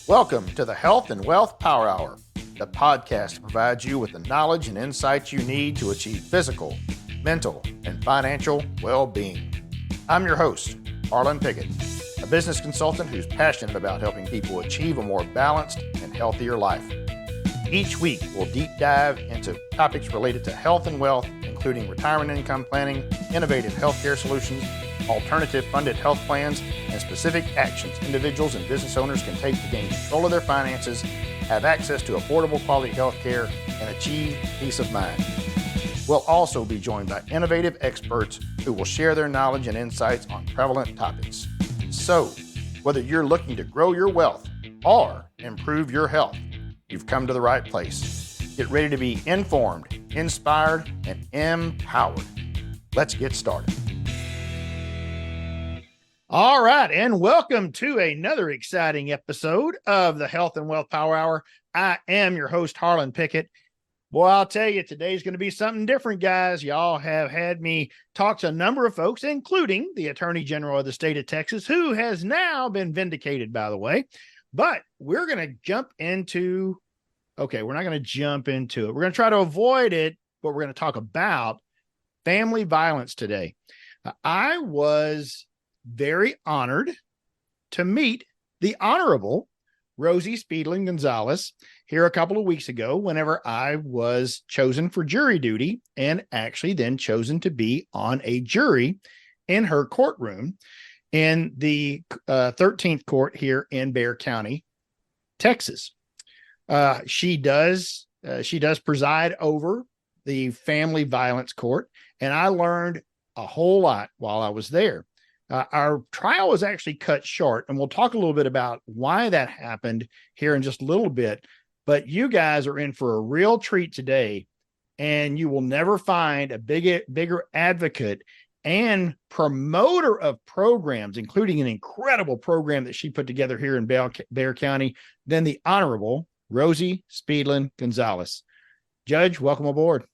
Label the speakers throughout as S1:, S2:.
S1: Welcome to the Health and Wealth Power Hour, the podcast that provides you with the knowledge and insights you need to achieve physical, mental, and financial well-being. I'm your host, Harlan Pickett, a business consultant who's passionate about helping people achieve a more balanced and healthier life. Each week, we'll deep dive into topics related to health and wealth, including retirement income planning, innovative healthcare solutions, alternative funded health plans, and specific actions individuals and business owners can take to gain control of their finances, have access to affordable quality health care, and achieve peace of mind. We'll also be joined by innovative experts who will share their knowledge and insights on prevalent topics. So, whether you're looking to grow your wealth or improve your health, you've come to the right place. Get ready to be informed, inspired, and empowered. Let's get started. All right, and welcome to another exciting episode of the Health and Wealth Power Hour. I am your host, Harlan Pickett. Boy, I'll tell you, today's going to be something different, guys. Y'all have had me talk to a number of folks, including the Attorney General of the state of Texas, who has now been vindicated, by the way. But we're going to jump into, we're not going to jump into it. We're going to try to avoid it, but we're going to talk about family violence today. I was very honored to meet the Honorable Rosie Speedlin Gonzalez here a couple of weeks ago whenever I was chosen for jury duty and actually then chosen to be on a jury in her courtroom in the 13th court here in Bexar County, Texas. She does preside over the family violence court, and I learned a whole lot while I was there. Our trial was actually cut short, and we'll talk a little bit about why that happened here in just a little bit. But you guys are in for a real treat today, and you will never find a bigger advocate and promoter of programs, including an incredible program that she put together here in Bexar County, than the Honorable Rosie Speedlin Gonzalez. Judge, welcome aboard.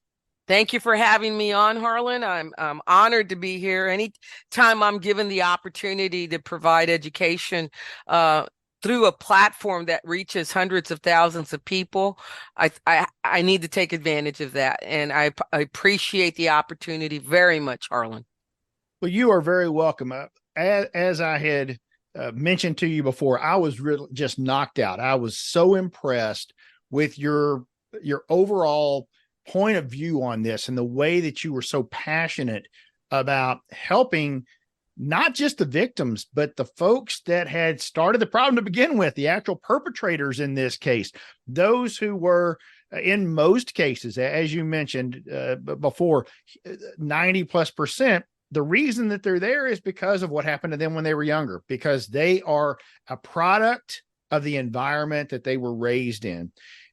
S2: Thank you for having me on, Harlan. I'm honored to be here. Anytime I'm given the opportunity to provide education through a platform that reaches hundreds of thousands of people, I need to take advantage of that. And I appreciate the opportunity very much, Harlan.
S1: Well, you are very welcome. As I had mentioned to you before, I was really just knocked out. I was so impressed with your overall point of view on this and the way that you were so passionate about helping not just the victims, but the folks that had started the problem to begin with, the actual perpetrators in this case, those who were in most cases, as you mentioned before, 90+%. The reason that they're there is because of what happened to them when they were younger, because they are a product of the environment that they were raised in.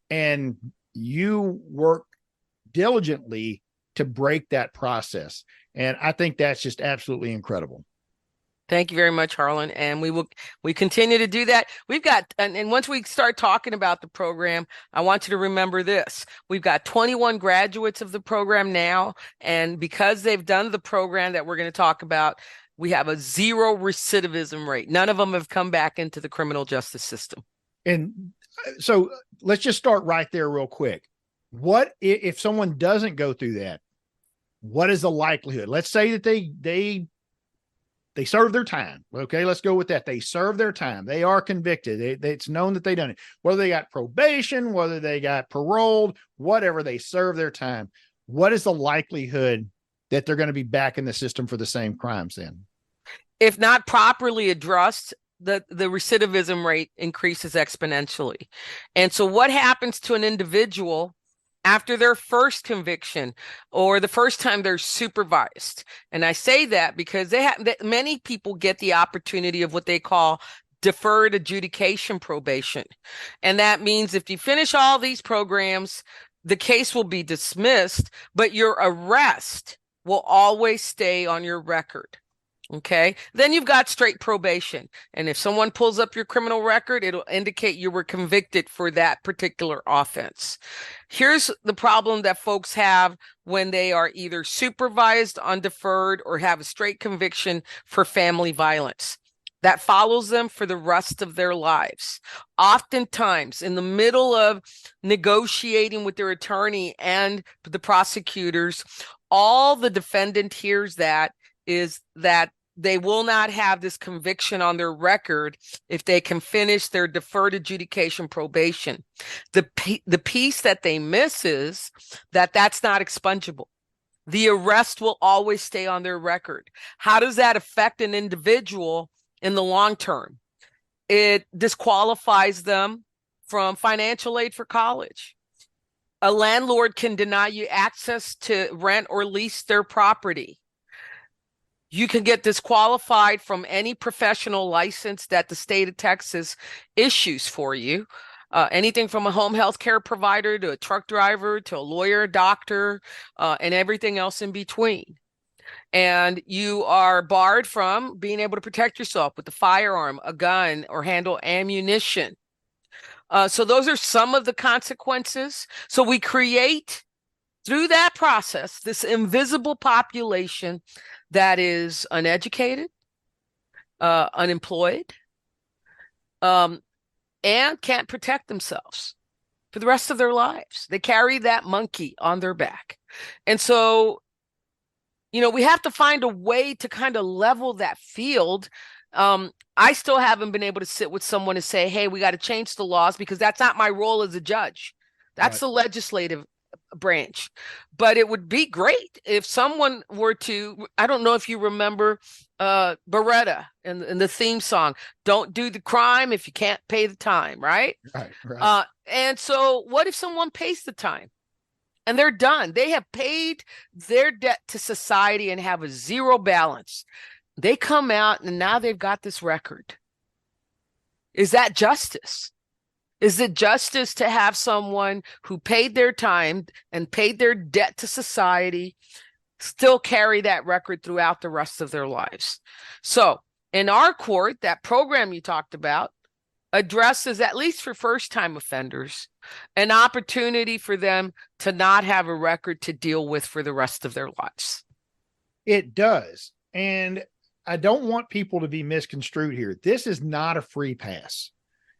S1: And you work diligently to break that process. And I think that's just absolutely incredible.
S2: Thank you very much, Harlan. And we continue to do that. We've got, and once we start talking about the program, I want you to remember this. We've got 21 graduates of the program now. And because they've done the program that we're going to talk about, we have a 0 recidivism rate. None of them have come back into the criminal justice system. And
S1: so let's just start right there real quick. What if someone doesn't go through that? What is the likelihood? Let's say that they serve their time. Okay, let's go with that. They serve their time. They are convicted. It's known that they done it. Whether they got probation, whether they got paroled, whatever, they serve their time. What is the likelihood that they're going to be back in the system for the same crimes then?
S2: If not properly addressed, the recidivism rate increases exponentially. And so what happens to an individual after their first conviction or the first time they're supervised? And I say that because many people get the opportunity of what they call deferred adjudication probation. And that means if you finish all these programs, the case will be dismissed, but your arrest will always stay on your record. Okay, then you've got straight probation. And if someone pulls up your criminal record, it'll indicate you were convicted for that particular offense. Here's the problem that folks have when they are either supervised on deferred or have a straight conviction for family violence. that follows them for the rest of their lives. Oftentimes, in the middle of negotiating with their attorney and the prosecutors, all the defendant hears that is that they will not have this conviction on their record if they can finish their deferred adjudication probation. The piece that they miss is that that's not expungible. The arrest will always stay on their record. How does that affect an individual in the long term? It disqualifies them from financial aid for college. A landlord can deny you access to rent or lease their property. You can get disqualified from any professional license that the state of Texas issues for you. Anything from a home health care provider to a truck driver to a lawyer, doctor, and everything else in between. And you are barred from being able to protect yourself with a firearm, a gun, or handle ammunition. So those are some of the consequences. So we create, through that process, this invisible population that is uneducated, unemployed, and can't protect themselves for the rest of their lives. They carry that monkey on their back. And so, we have to find a way to kind of level that field. I still haven't been able to sit with someone and say, hey, we got to change the laws, because that's not my role as a judge. That's the legislative branch. But it would be great if someone were to, I don't know if you remember Beretta and the theme song, don't do the crime if you can't pay the time, right?
S1: Right.
S2: And so what if someone pays the time and they're done? They have paid their debt to society and have a zero balance. They come out and now they've got this record. Is that justice? Is it justice to have someone who paid their time and paid their debt to society still carry that record throughout the rest of their lives? So in our court, that program you talked about addresses, at least for first-time offenders, an opportunity for them to not have a record to deal with for the rest of their lives.
S1: It does. And I don't want people to be misconstrued here. This is not a free pass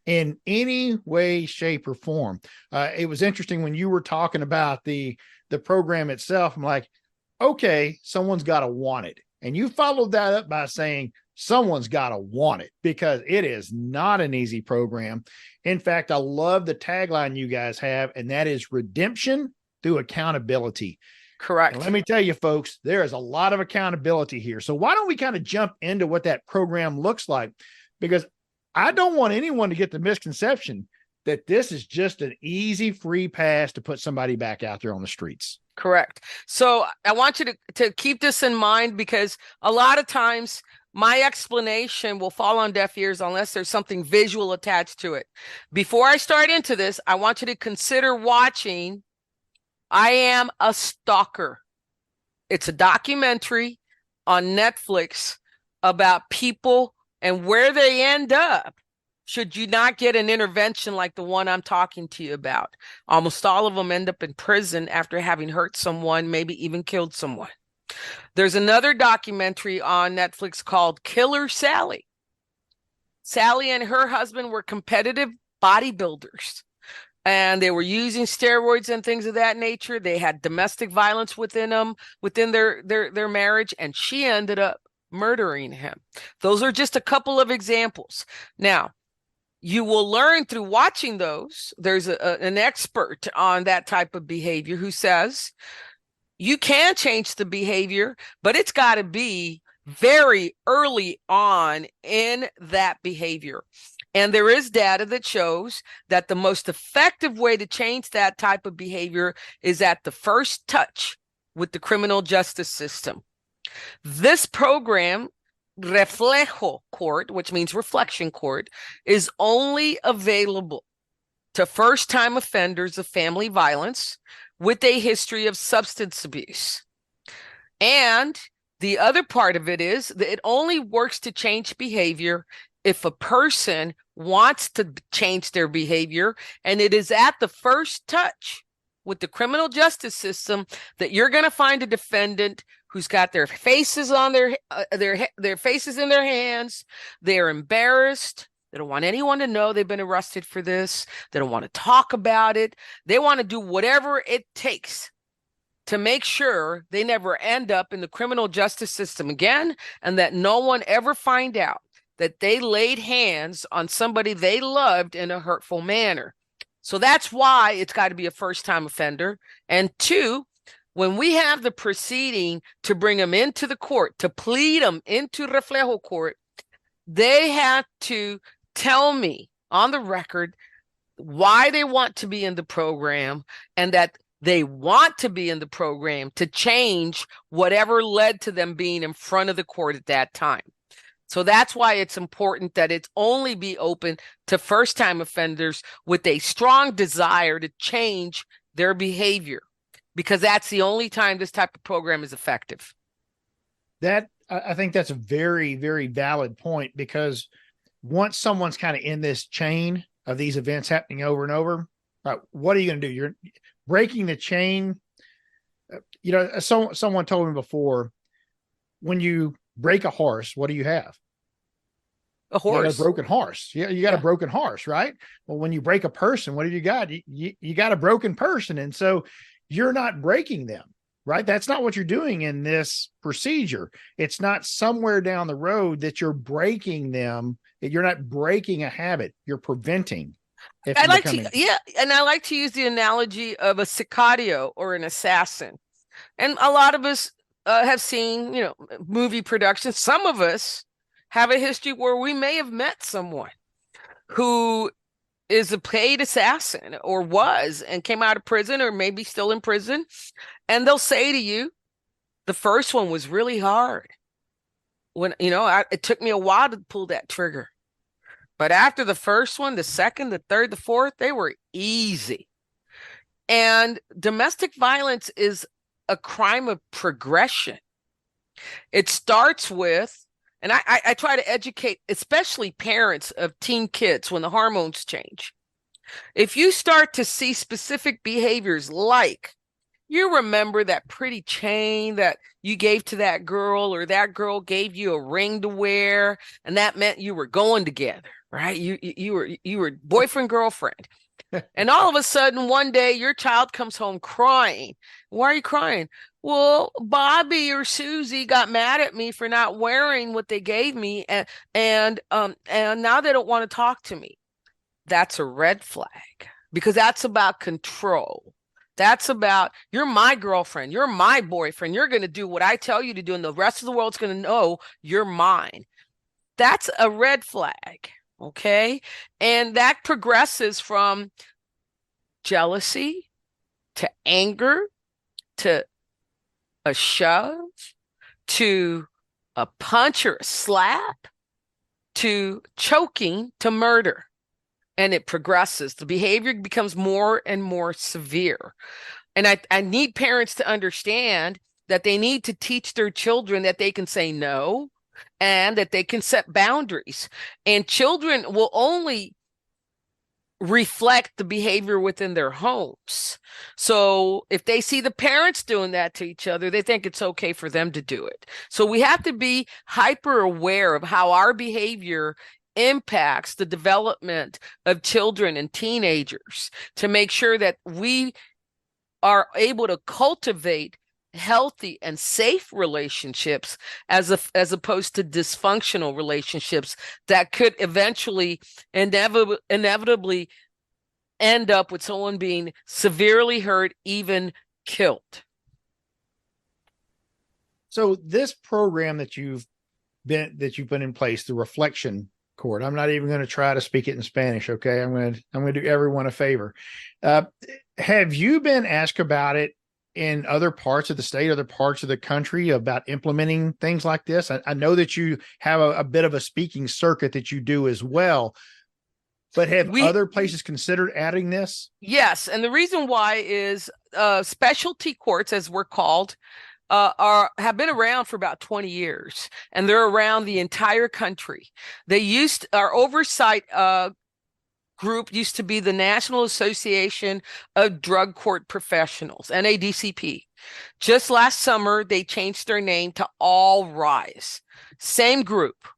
S1: in any way, shape, or form. It was interesting when you were talking about the program itself. I'm like, okay, someone's got to want it. And you followed that up by saying someone's got to want it, because it is not an easy program. In fact, I love the tagline you guys have, and that is redemption through accountability.
S2: Correct.
S1: And let me tell you, folks, there is a lot of accountability here. So why don't we kind of jump into what that program looks like? Because I don't want anyone to get the misconception that this is just an easy free pass to put somebody back out there on the streets.
S2: Correct. So I want you to keep this in mind, because a lot of times my explanation will fall on deaf ears unless there's something visual attached to it. Before I start into this, I want you to consider watching I Am a Stalker. It's a documentary on Netflix about people and where they end up should you not get an intervention like the one I'm talking to you about. Almost all of them end up in prison after having hurt someone, maybe even killed someone. There's another documentary on Netflix called Killer Sally. Sally and her husband were competitive bodybuilders, and they were using steroids and things of that nature. They had domestic violence within their marriage, and she ended up murdering him. Those are just a couple of examples. Now, you will learn through watching those. There's an expert on that type of behavior who says you can change the behavior, but it's got to be very early on in that behavior. And there is data that shows that the most effective way to change that type of behavior is at the first touch with the criminal justice system. This program, Reflejo Court, which means reflection court, is only available to first-time offenders of family violence with a history of substance abuse. And the other part of it is that it only works to change behavior if a person wants to change their behavior, and it is at the first touch with the criminal justice system that you're going to find a defendant who's got their faces on their faces in their hands. They're embarrassed. They don't want anyone to know they've been arrested for this. They don't want to talk about it. They want to do whatever it takes to make sure they never end up in the criminal justice system again, and that no one ever find out that they laid hands on somebody they loved in a hurtful manner. So that's why it's got to be a first-time offender. And two, when we have the proceeding to bring them into the court, to plead them into Reflejo Court, they have to tell me on the record why they want to be in the program, and that they want to be in the program to change whatever led to them being in front of the court at that time. So that's why it's important that it's only be open to first-time offenders with a strong desire to change their behavior, because that's the only time this type of program is effective.
S1: I think that's a very, very valid point, because once someone's kind of in this chain of these events happening over and over, right, what are you going to do? You're breaking the chain. Someone told me before, when you break a horse, what do you have?
S2: A horse.
S1: You got a broken horse. You got a broken horse, right? Well, when you break a person, what have you got? You got a broken person. And so you're not breaking them, right? That's not what you're doing in this procedure. It's not somewhere down the road that you're breaking them. You're not breaking a habit. You're preventing.
S2: I like to use the analogy of a sicario or an assassin. And a lot of us have seen, movie productions. Some of us have a history where we may have met someone who is a paid assassin, or was, and came out of prison, or maybe still in prison. And they'll say to you, the first one was really hard. When, it took me a while to pull that trigger. But after the first one, the second, the third, the fourth, they were easy. And domestic violence is a crime of progression. It starts with, and I try to educate, especially parents of teen kids, when the hormones change. If you start to see specific behaviors, like you remember that pretty chain that you gave to that girl, or that girl gave you a ring to wear, and that meant you were going together, right? You were boyfriend, girlfriend. And all of a sudden, one day, your child comes home crying. Why are you crying? Well, Bobby or Susie got mad at me for not wearing what they gave me, and now they don't want to talk to me. That's a red flag, because that's about control. That's about, you're my girlfriend, you're my boyfriend, you're going to do what I tell you to do, and the rest of the world's going to know you're mine. That's a red flag, okay? And that progresses from jealousy to anger to a shove to a punch or a slap to choking to murder. And it progresses. The behavior becomes more and more severe. And I need parents to understand that they need to teach their children that they can say no, and that they can set boundaries. And children will only reflect the behavior within their homes. So if they see the parents doing that to each other, they think it's okay for them to do it. So we have to be hyper aware of how our behavior impacts the development of children and teenagers, to make sure that we are able to cultivate healthy and safe relationships as opposed to dysfunctional relationships that could eventually inevitably end up with someone being severely hurt, even killed. So this program that you've put in place, the Reflejo Court, I'm not even going to try to speak it in Spanish. Okay. I'm going to do everyone a favor. Have you been asked about it in other parts of the state, other parts of the country, about implementing things like this? I know that you have a bit of a speaking circuit that you do as well, but have other places considered adding this? Yes. And the reason why is specialty courts, as we're called, have been around for about 20 years, and they're around the entire country. They used our oversight group used to be the National Association of Drug Court Professionals, NADCP. Just last summer, they changed their name to All Rise. Same group.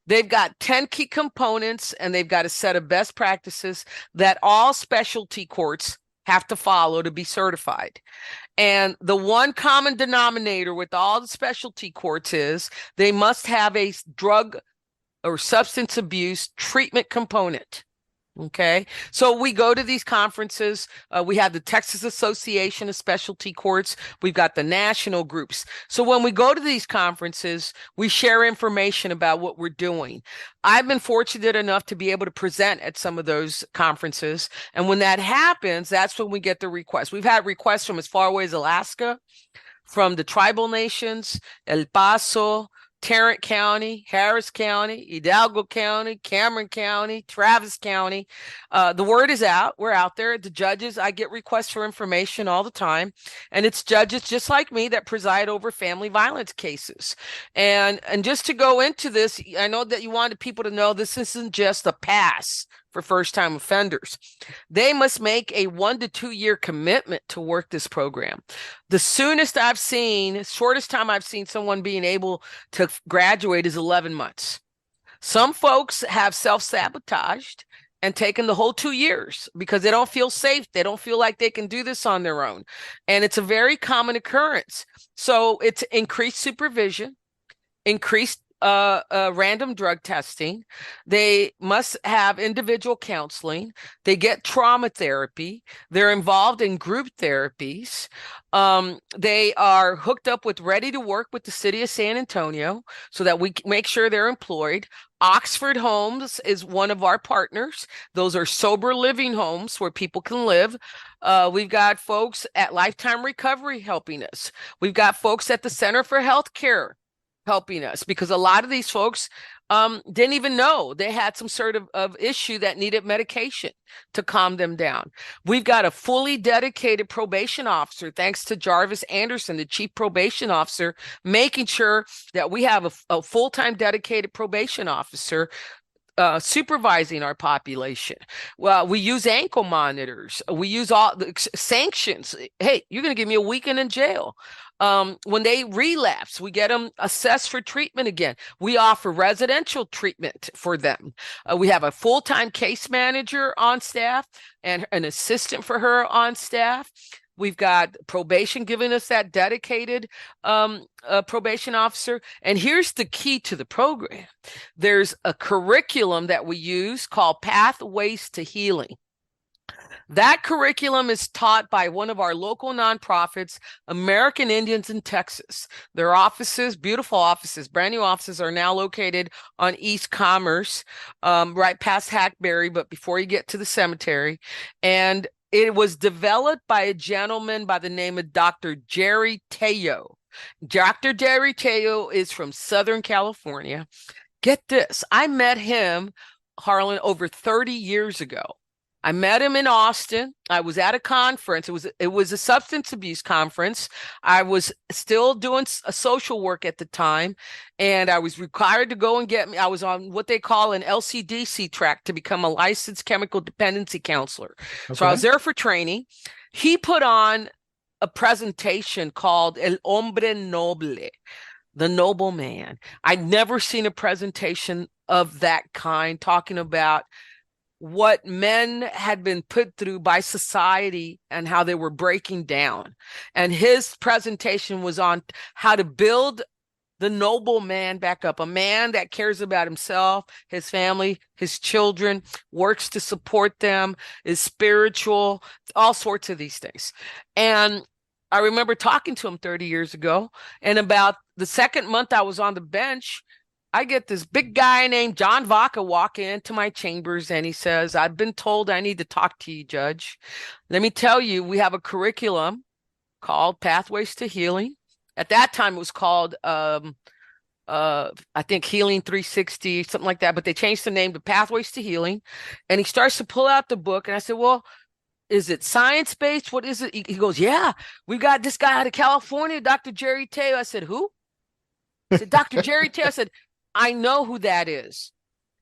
S2: They've got 10 key components, and they've got a set of best practices that all specialty courts have to follow to be certified. And the one common denominator with all the specialty courts is they must have a drug or substance abuse treatment component. Okay, so we go to these conferences. We have the Texas Association of Specialty Courts. We've got the national groups. So when we go to these conferences, we share information about what we're doing. I've been fortunate enough to be able to present at some of those conferences. And when that happens, that's when we get the requests. We've had requests from as far away as Alaska, from the tribal nations, El Paso, Tarrant County, Harris County, Hidalgo County, Cameron County, Travis County. The word is out. We're out there. The judges, I get requests for information all the time. And it's judges just like me that preside over family violence cases. And just to go into this, I know that you wanted people to know this isn't just a pass for first-time offenders. They must make a 1 to 2 year commitment to work this program. The shortest time I've seen someone being able to graduate is 11 months. Some folks have self-sabotaged and taken the whole 2 years because they don't feel safe. They don't feel like they can do this on their own. And it's a very common occurrence. So it's increased supervision, increased random drug testing. They must have individual counseling. They get trauma therapy. They're involved in group therapies. They are hooked up with Ready to Work with the city of San Antonio so that we make sure they're employed. Oxford Homes is one of our partners. Those are sober living homes where people can live. We've got folks at Lifetime Recovery helping us. We've got folks at the Center for Healthcare helping us because a lot of these folks didn't even know they had some sort of issue that needed medication to calm them down. We've got a fully dedicated probation officer, thanks to Jarvis Anderson, the chief probation officer, making sure that we have a full-time dedicated probation officer supervising our population. Well, we use ankle monitors. We use all the sanctions. Hey, you're going to give me a weekend in jail. When they relapse, we get them assessed for treatment again. We offer residential treatment for them. We have a full-time case manager on staff and an assistant for her on staff. We've got probation giving us that dedicated probation officer. And here's the key to the program. There's a curriculum that we use called Pathways to Healing. That curriculum is taught by one of our local nonprofits, American Indians in Texas. Their offices, beautiful offices, brand new offices, are now located on East Commerce, right past Hackberry, but before you get to the cemetery. And it was developed by a gentleman by the name of Dr. Jerry Teo. Dr. Jerry Teo is from Southern California. Get this, I met him, Harlan, over 30 years ago. I met him in Austin. I was at a conference. It was a substance abuse conference. I was still doing a social work at the time, and I was required to go and I was on what they call an LCDC track to become a licensed chemical dependency counselor. Okay. So I was there for training. He put on a presentation called El Hombre Noble, the noble man. I'd never seen a presentation of that kind talking about what men had been put through by society and how they were breaking down. And his presentation was on how to build the noble man back up, a man that cares about himself, his family, his children, works to support them, is spiritual, all sorts of these things. And I remember talking to him 30 years ago, and about the second month I was on the bench, I get this big guy named John Vaca walk into my chambers, and he says, I've been told I need to talk to you, Judge. Let me tell you, we have a curriculum called Pathways to Healing. At that time, it was called, I think, Healing 360, something like that, but they changed the name to Pathways to Healing. And he starts to pull out the book, and I said, well, is it science-based? What is it? He goes, yeah, we got this guy out of California, Dr. Jerry Teo. I said, who? I said, Dr. Jerry Teo. I said, I know who that is.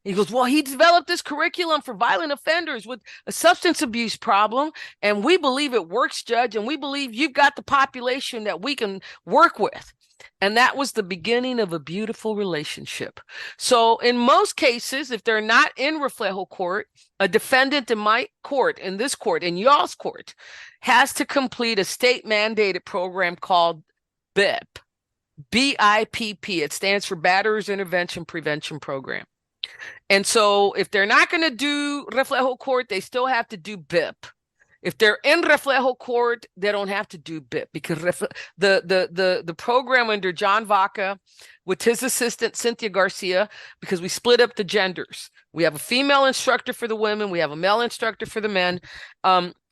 S2: He goes, well, he developed this curriculum for violent offenders with a substance abuse problem, and we believe it works, Judge, and we believe you've got the population that we can work with. And that was the beginning of a beautiful relationship. So in most cases, if they're not in Reflejo Court, a defendant in my court, in this court, in y'all's court, has to complete a state mandated program called BIP, BIP. It stands for Batterers Intervention Prevention Program. And so if they're not going to do Reflejo Court, they still have to do BIP. If they're in Reflejo Court, they don't have to do BIP because the program under John Vaca with his assistant, Cynthia Garcia, because we split up the genders. We have a female instructor for the women. We have a male instructor for the men.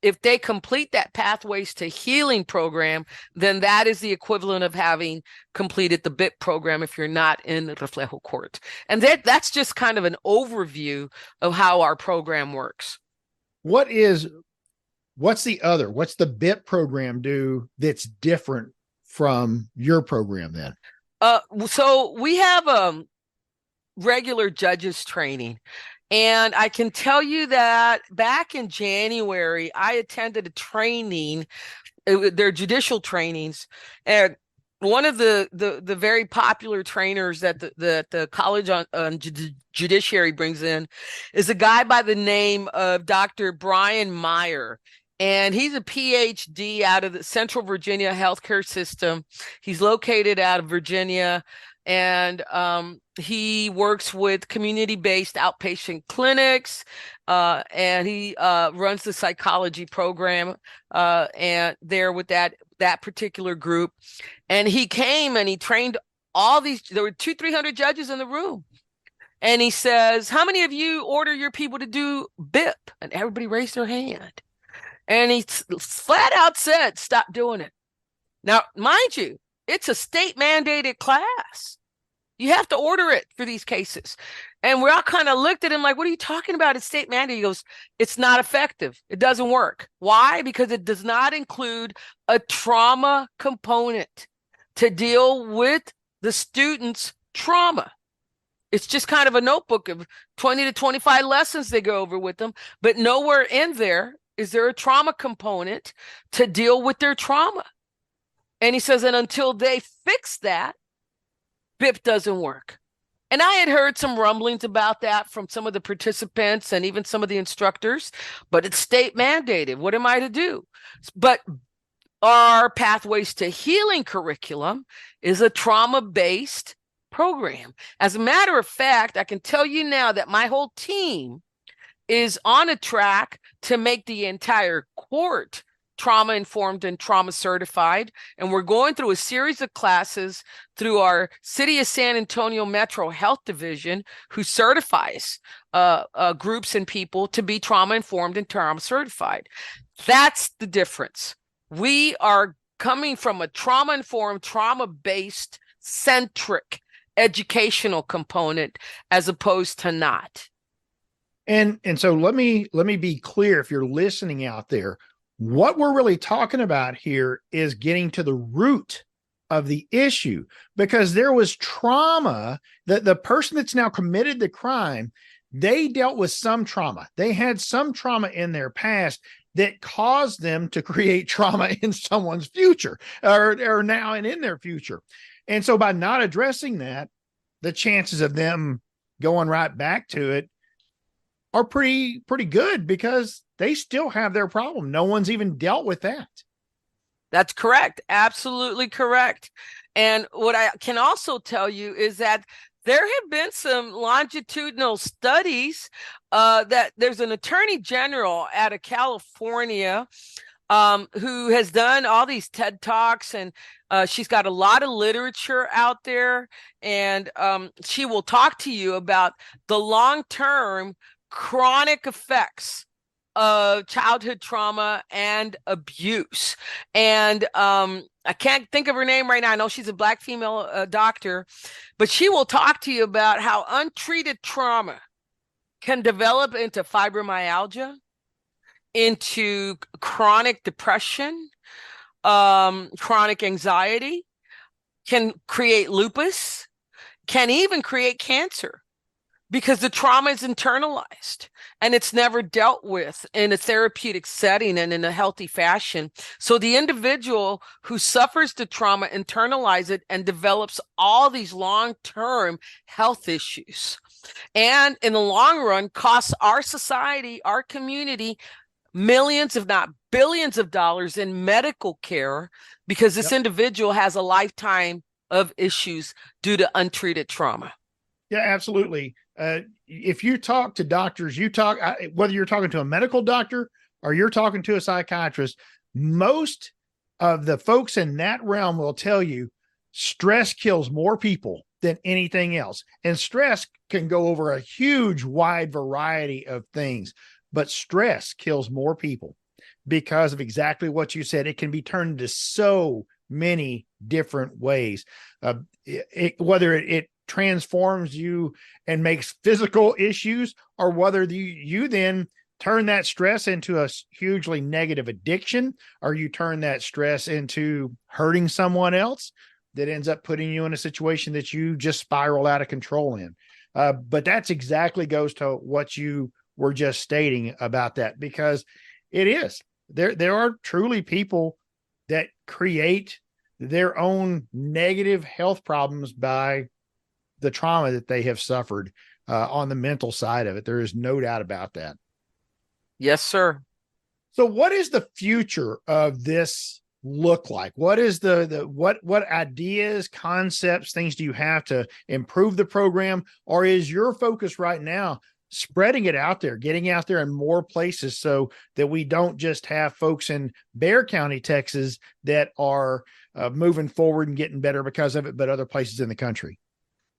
S2: If they complete that Pathways to Healing program, then that is the equivalent of having completed the BIP program if you're not in Reflejo Court. And that's just kind of an overview of how our program works.
S1: What's the BIP program do that's different from your program then?
S2: So we have regular judges training. And I can tell you that back in January, I attended a training, their judicial trainings, and one of the very popular trainers that the College on Judiciary brings in is a guy by the name of Dr. Brian Meyer. And he's a PhD out of the Central Virginia healthcare system. He's located out of Virginia, and he works with community-based outpatient clinics, and he runs the psychology program and there with that particular group. And he came and he trained all these. There were 200-300 judges in the room. And he says, how many of you order your people to do BIP? And everybody raised their hand. And he flat out said, stop doing it. Now, mind you, it's a state mandated class. You have to order it for these cases. And we all kind of looked at him like, what are you talking about? It's state mandated. He goes, it's not effective. It doesn't work. Why? Because it does not include a trauma component to deal with the student's trauma. It's just kind of a notebook of 20 to 25 lessons they go over with them, but nowhere in there is there a trauma component to deal with their trauma. And he says, and until they fix that, BIP doesn't work. And I had heard some rumblings about that from some of the participants and even some of the instructors, but it's state mandated. What am I to do? But our Pathways to Healing curriculum is a trauma-based program. As a matter of fact, I can tell you now that my whole team is on a track to make the entire court trauma informed and trauma certified. And we're going through a series of classes through our City of San Antonio Metro Health Division, who certifies groups and people to be trauma informed and trauma certified. That's the difference. We are coming from a trauma informed, trauma based centric educational component as opposed to not.
S1: And so let me be clear, if you're listening out there, what we're really talking about here is getting to the root of the issue, because there was trauma that the person that's now committed the crime, they dealt with some trauma. They had some trauma in their past that caused them to create trauma in someone's future or now and in their future. And so by not addressing that, the chances of them going right back to it are pretty good, because they still have their problem. No one's even dealt with that.
S2: That's correct. Absolutely correct. And what I can also tell you is that there have been some longitudinal studies that there's an attorney general out of California who has done all these TED Talks, and she's got a lot of literature out there, and she will talk to you about the long-term chronic effects of childhood trauma and abuse. And I can't think of her name right now. I know she's a Black female doctor, but she will talk to you about how untreated trauma can develop into fibromyalgia, into chronic depression, chronic anxiety, can create lupus, can even create cancer. because the trauma is internalized and it's never dealt with in a therapeutic setting and in a healthy fashion. So the individual who suffers the trauma internalizes it and develops all these long-term health issues. And in the long run, costs our society, our community, millions, if not billions of dollars in medical care, because this individual has a lifetime of issues due to untreated trauma.
S1: Yeah, absolutely. If you talk to doctors, whether you're talking to a medical doctor or you're talking to a psychiatrist, most of the folks in that realm will tell you stress kills more people than anything else. And stress can go over a huge, wide variety of things, but stress kills more people because of exactly what you said. It can be turned into so many different ways. Whether it transforms you and makes physical issues, or whether you then turn that stress into a hugely negative addiction, or you turn that stress into hurting someone else that ends up putting you in a situation that you just spiral out of control in. But that's exactly goes to what you were just stating about that, because it is there are truly people that create their own negative health problems by the trauma that they have suffered on the mental side of it. There is no doubt about that.
S2: Yes, sir.
S1: So what is the future of this look like? What is what ideas, concepts, things do you have to improve the program? Or is your focus right now spreading it out there, getting out there in more places so that we don't just have folks in Bexar County, Texas that are moving forward and getting better because of it, but other places in the country?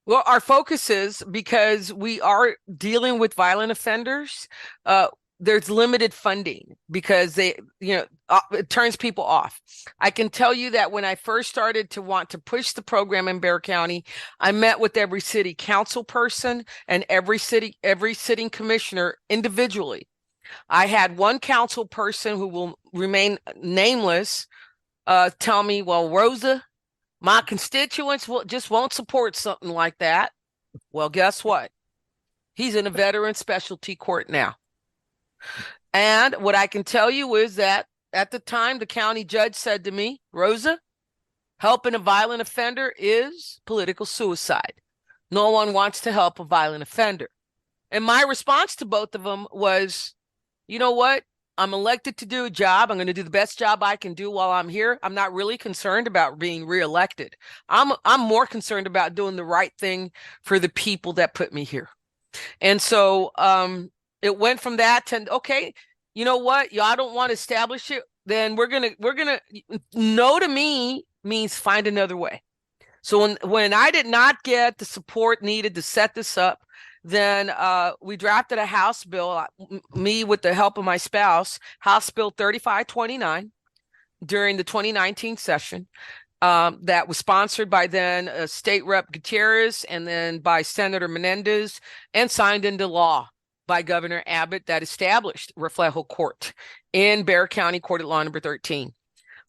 S2: Well, our focus is, because we are dealing with violent offenders, there's limited funding because it turns people off. I can tell you that when I first started to want to push the program in Bexar County, I met with every city council person and every sitting commissioner individually. I had one council person who will remain nameless tell me, well, Rosa, my constituents just won't support something like that. Well, guess what? He's in a veteran specialty court now. And what I can tell you is that at the time, the county judge said to me, Rosa, helping a violent offender is political suicide. No one wants to help a violent offender. And my response to both of them was, you know what? I'm elected to do a job. I'm going to do the best job I can do while I'm here. I'm not really concerned about being reelected. I'm more concerned about doing the right thing for the people that put me here. And so it went from that to, okay, you know what? Y'all don't want to establish it. Then we're gonna no to me means find another way. So when I did not get the support needed to set this up, then we drafted a House bill, me with the help of my spouse, House Bill 3529, during the 2019 session, that was sponsored by then State Rep Gutierrez and then by Senator Menendez, and signed into law by Governor Abbott, that established Reflejo Court in Bexar County Court at Law number 13.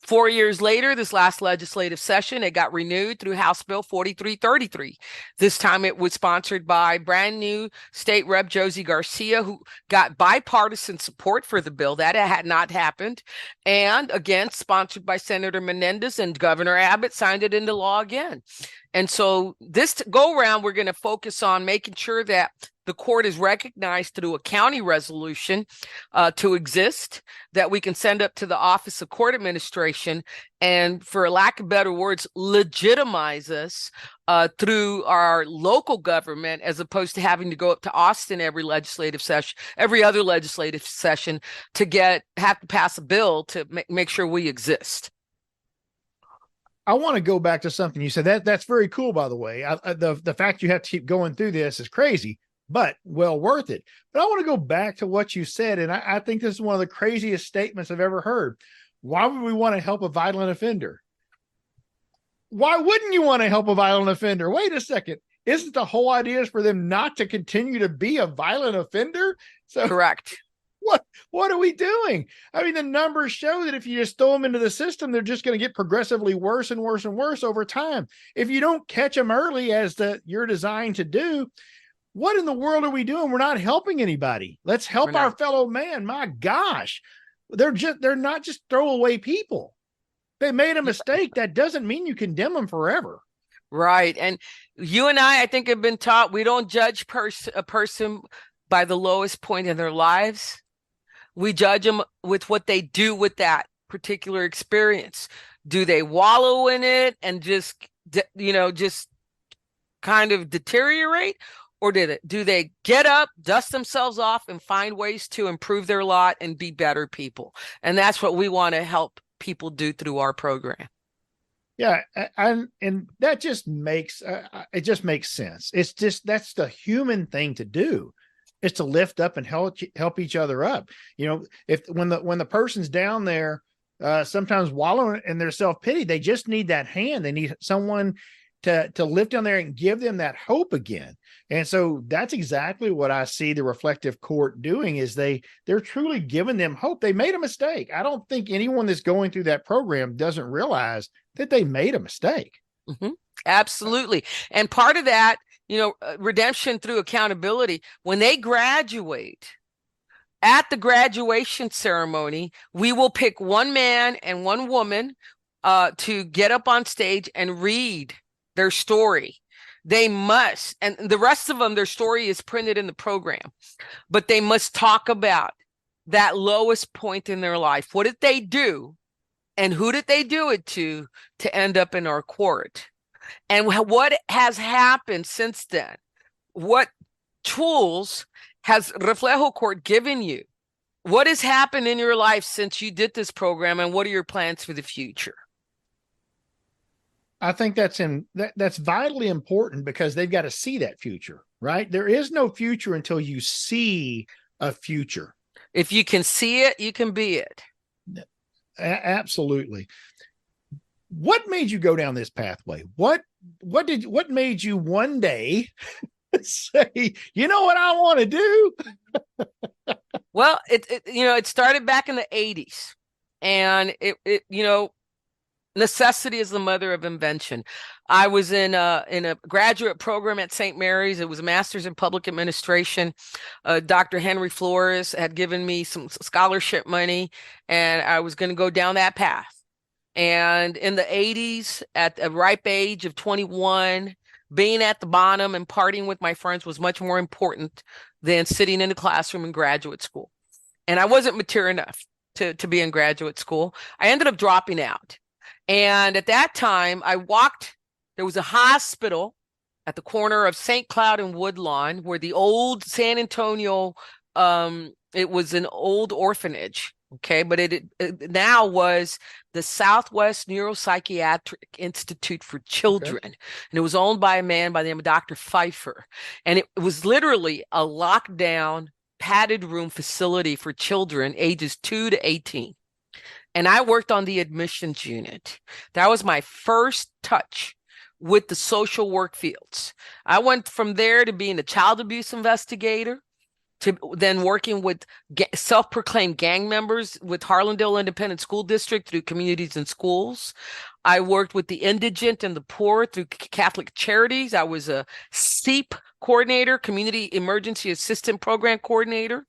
S2: 4 years later, this last legislative session, it got renewed through House Bill 4333. This time it was sponsored by brand new State Rep Josie Garcia, who got bipartisan support for the bill. That had not happened. And again, sponsored by Senator Menendez, and Governor Abbott signed it into law again. And so this go around, we're going to focus on making sure that the court is recognized through a county resolution to exist, that we can send up to the Office of Court Administration, and, for lack of better words, legitimize us through our local government, as opposed to having to go up to Austin every other legislative session to have to pass a bill to make sure we exist.
S1: I want to go back to something you said. That's very cool, by the way. The fact you have to keep going through this is crazy, but well worth it. But I want to go back to what you said, and I think this is one of the craziest statements I've ever heard. Why would we want to help a violent offender? Why wouldn't you want to help a violent offender? Wait a second. Isn't the whole idea is for them not to continue to be a violent offender? So
S2: correct.
S1: What are we doing? I mean, the numbers show that if you just throw them into the system, they're just going to get progressively worse and worse and worse over time. If you don't catch them early, as you're designed to do, what in the world are we doing? We're not helping anybody. Let's help our fellow man. My gosh. They're not just throwaway people. They made a mistake. That doesn't mean you condemn them forever.
S2: Right. And you and I think, have been taught we don't judge a person by the lowest point in their lives. We judge them with what they do with that particular experience. Do they wallow in it and just kind of deteriorate? Or do they get up, dust themselves off, and find ways to improve their lot and be better people? And that's what we want to help people do through our program.
S1: Yeah, and that just makes it just makes sense. It's just that's the human thing to do, is to lift up and help each other up. If when the person's down there, sometimes wallowing in their self-pity, they just need that hand. They need someone to lift down there and give them that hope again. And so that's exactly what I see the Reflective Court doing, is they're truly giving them hope. They made a mistake. I don't think anyone that's going through that program doesn't realize that they made a mistake.
S2: Mm-hmm. Absolutely. And part of that, redemption through accountability, when they graduate, at the graduation ceremony, we will pick one man and one woman to get up on stage and read their story. They must, and the rest of them, their story is printed in the program, but they must talk about that lowest point in their life. What did they do? And who did they do it to end up in our court? And what has happened since then? What tools has Reflejo Court given you? What has happened in your life since you did this program? And what are your plans for the future?
S1: I think that's vitally important, because they've got to see that future, right? There is no future until you see a future.
S2: If you can see it, you can be it.
S1: Absolutely. What made you go down this pathway? What made you one day say, you know what I want to do?
S2: Well, it started back in the 80s, and it necessity is the mother of invention. I was in a graduate program at St. Mary's. It was a master's in public administration. Dr. Henry Flores had given me some scholarship money, and I was going to go down that path. And in the 80s, at a ripe age of 21, being at the bottom and partying with my friends was much more important than sitting in the classroom in graduate school. And I wasn't mature enough to be in graduate school. I ended up dropping out. And at that time, there was a hospital at the corner of St. Cloud and Woodlawn, where the old San Antonio, it was an old orphanage. Okay, but it now was the Southwest Neuropsychiatric Institute for Children. Okay. And it was owned by a man by the name of Dr. Pfeiffer. And it was literally a lockdown, padded room facility for children ages 2 to 18. And I worked on the admissions unit. That was my first touch with the social work fields. I went from there to being a child abuse investigator, to then working with self-proclaimed gang members with Harlandale Independent School District through Communities and Schools. I worked with the indigent and the poor through Catholic Charities. I was a SEEP coordinator, Community Emergency Assistance Program coordinator.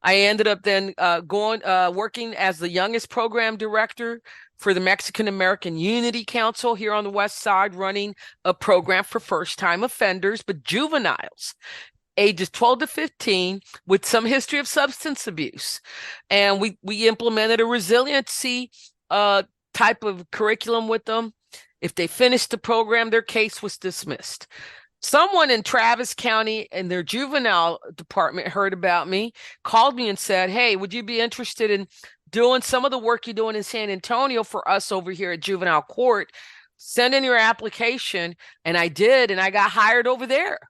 S2: I ended up then working as the youngest program director for the Mexican American Unity Council here on the West Side, running a program for first-time offenders, but juveniles, ages 12 to 15, with some history of substance abuse. And we implemented a resiliency type of curriculum with them. If they finished the program, their case was dismissed. Someone in Travis County in their juvenile department heard about me, called me and said, hey, would you be interested in doing some of the work you're doing in San Antonio for us over here at Juvenile Court? Send in your application. And I did, and I got hired over there.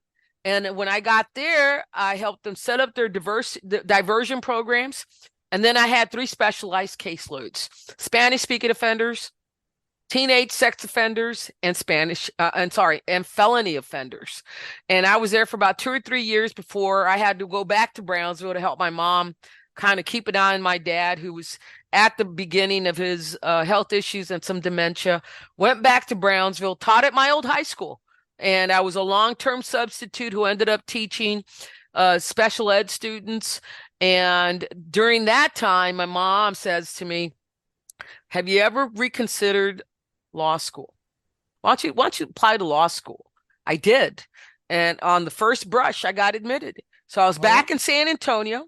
S2: And when I got there, I helped them set up their diversion programs. And then I had 3 specialized caseloads: Spanish-speaking offenders, teenage sex offenders, and and felony offenders. And I was there for about 2 or 3 years before I had to go back to Brownsville to help my mom kind of keep an eye on my dad, who was at the beginning of his health issues and some dementia. Went back to Brownsville, taught at my old high school. and I was a long-term substitute who ended up teaching special ed students. And during that time, my mom says to me, have you ever reconsidered law school? Why don't you apply to law school? I did. And on the first brush, I got admitted. So I was back in San Antonio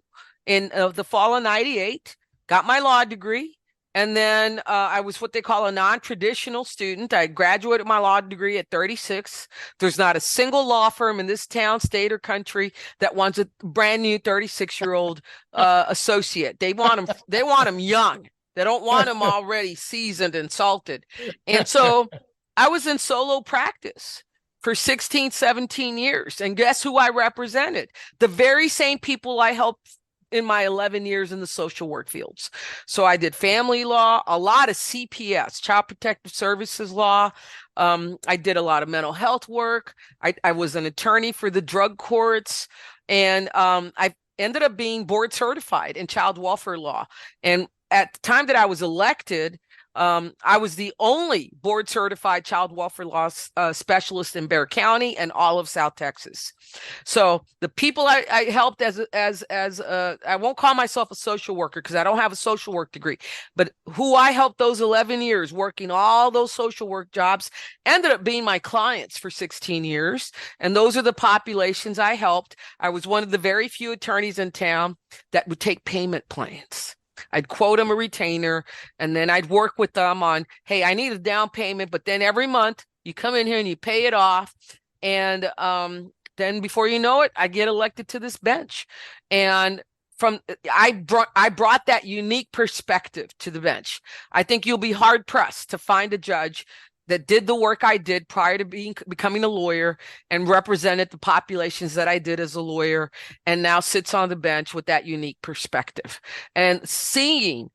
S2: in the fall of '98, got my law degree. And then I was what they call a non-traditional student. I graduated my law degree at 36. There's not a single law firm in this town, state, or country that wants a brand new 36-year-old associate. They want them young. They don't want them already seasoned and salted. And so I was in solo practice for 16, 17 years. And guess who I represented? The very same people I helped in my 11 years in the social work fields. So I did family law, a lot of CPS, Child Protective Services law. I did a lot of mental health work. I was an attorney for the drug courts. And I ended up being board certified in child welfare law. And at the time that I was elected, I was the only board certified child welfare law specialist in Bexar County and all of South Texas. So the people I helped as I won't call myself a social worker because I don't have a social work degree, but who I helped those 11 years working all those social work jobs ended up being my clients for 16 years. And those are the populations I helped. I was one of the very few attorneys in town that would take payment plans. I'd quote them a retainer, and then I'd work with them on, hey, I need a down payment, but then every month you come in here and you pay it off. And then before you know it, I get elected to this bench. And I brought that unique perspective to the bench. I think you'll be hard pressed to find a judge that did the work I did prior to becoming a lawyer and represented the populations that I did as a lawyer, and now sits on the bench with that unique perspective. And seeing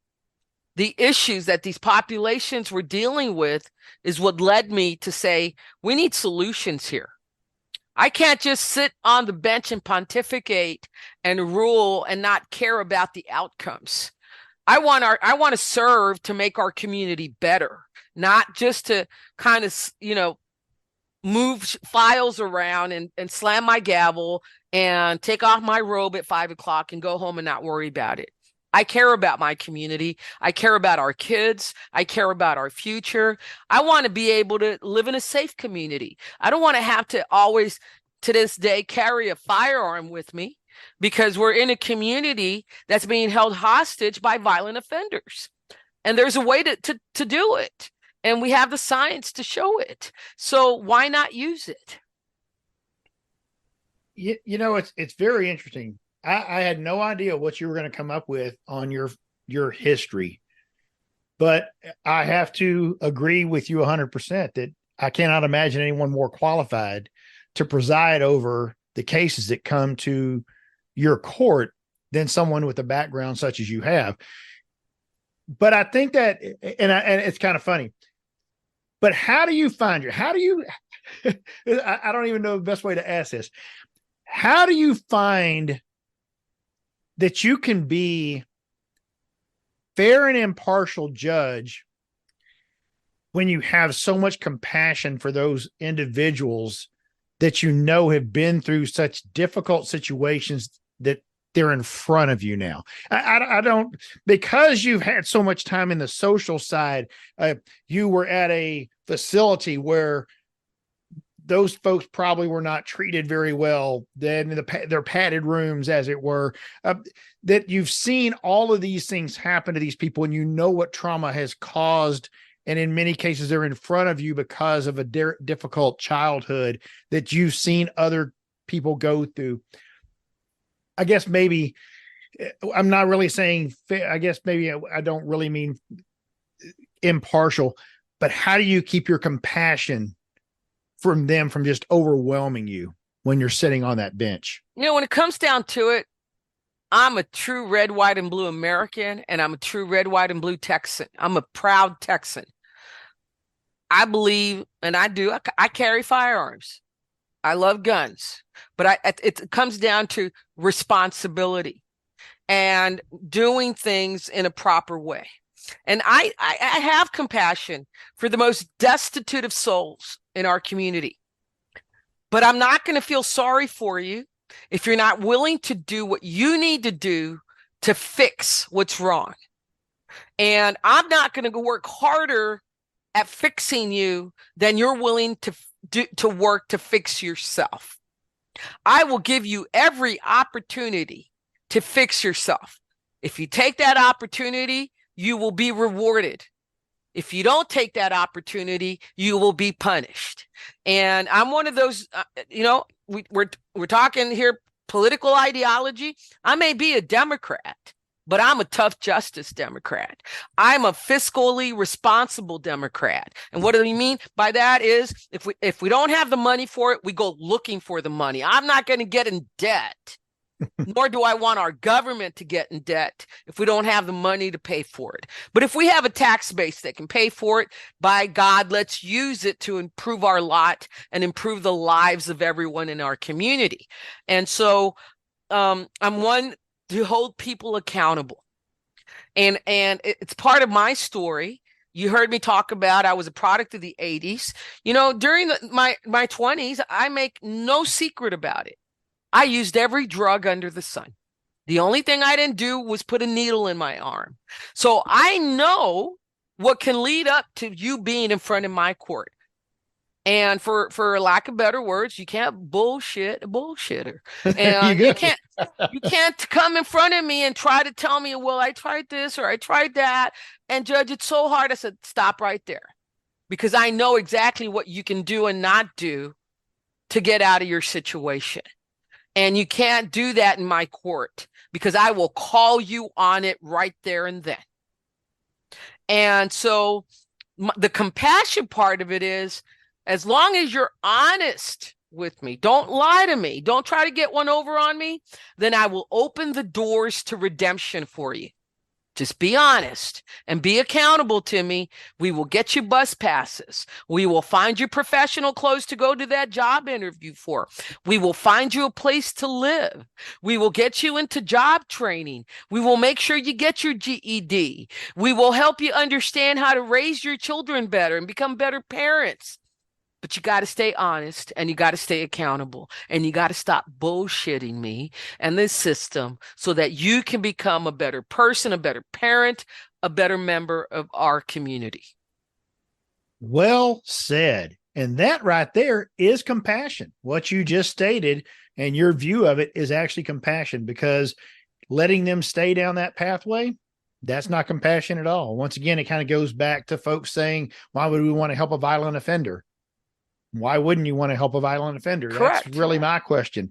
S2: the issues that these populations were dealing with is what led me to say, we need solutions here. I can't just sit on the bench and pontificate and rule and not care about the outcomes. I want to serve to make our community better, not just to kind of, move files around and slam my gavel and take off my robe at 5 o'clock and go home and not worry about it. I care about my community. I care about our kids. I care about our future. I want to be able to live in a safe community. I don't want to have to always, to this day, carry a firearm with me, because we're in a community that's being held hostage by violent offenders. And there's a way to do it. And we have the science to show it. So why not use it?
S1: It's very interesting. I had no idea what you were going to come up with on your history, but I have to agree with you 100% that I cannot imagine anyone more qualified to preside over the cases that come to your court than someone with a background such as you have. But I think that, and it's kind of funny, but how do you find I don't even know the best way to ask this. How do you find that you can be fair and impartial judge when you have so much compassion for those individuals that have been through such difficult situations that they're in front of you now? I don't, because you've had so much time in the social side. You were at a facility where those folks probably were not treated very well. Then their padded rooms, as it were, that you've seen all of these things happen to these people, and you know what trauma has caused. And in many cases, they're in front of you because of a difficult childhood that you've seen other people go through. I guess maybe I'm not really saying, I guess maybe I don't really mean impartial, but how do you keep your compassion from them from just overwhelming you when you're sitting on that bench?
S2: When it comes down to it, I'm a true red, white, and blue American, and I'm a true red, white, and blue Texan. I'm a proud Texan. I believe, and I carry firearms. I love guns, but it comes down to responsibility and doing things in a proper way. And I have compassion for the most destitute of souls in our community. but I'm not going to feel sorry for you if you're not willing to do what you need to do to fix what's wrong. And I'm not going to work harder at fixing you than you're willing to work to fix yourself. I will give you every opportunity to fix yourself. If you take that opportunity, you will be rewarded. If you don't take that opportunity, you will be punished. And I'm one of those, we're talking here political ideology. I may be a Democrat, but I'm a tough justice Democrat. I'm a fiscally responsible Democrat. And what do we mean by that is if we don't have the money for it, we go looking for the money. I'm not going to get in debt. Nor do I want our government to get in debt if we don't have the money to pay for it. But if we have a tax base that can pay for it, by God, let's use it to improve our lot and improve the lives of everyone in our community. And so I'm one to hold people accountable. And it's part of my story. You heard me talk about I was a product of the 80s. During my 20s, I make no secret about it. I used every drug under the sun. The only thing I didn't do was put a needle in my arm. So I know what can lead up to you being in front of my court. And for lack of better words, you can't bullshit a bullshitter. And you can't come in front of me and try to tell me, well, I tried this or I tried that. And Judge, it's so hard. I said, stop right there. Because I know exactly what you can do and not do to get out of your situation. And you can't do that in my court because I will call you on it right there and then. And so the compassion part of it is, as long as you're honest with me, don't lie to me, don't try to get one over on me, then I will open the doors to redemption for you. Just be honest and be accountable to me. We will get you bus passes. We will find you professional clothes to go to that job interview for. We will find you a place to live. We will get you into job training. We will make sure you get your GED. We will help you understand how to raise your children better and become better parents. But you got to stay honest and you got to stay accountable and you got to stop bullshitting me and this system so that you can become a better person, a better parent, a better member of our community.
S1: Well said. And that right there is compassion. What you just stated and your view of it is actually compassion, because letting them stay down that pathway, that's not compassion at all. Once again, it kind of goes back to folks saying, why would we want to help a violent offender? Why wouldn't you want to help a violent offender?
S2: Correct.
S1: That's really my question.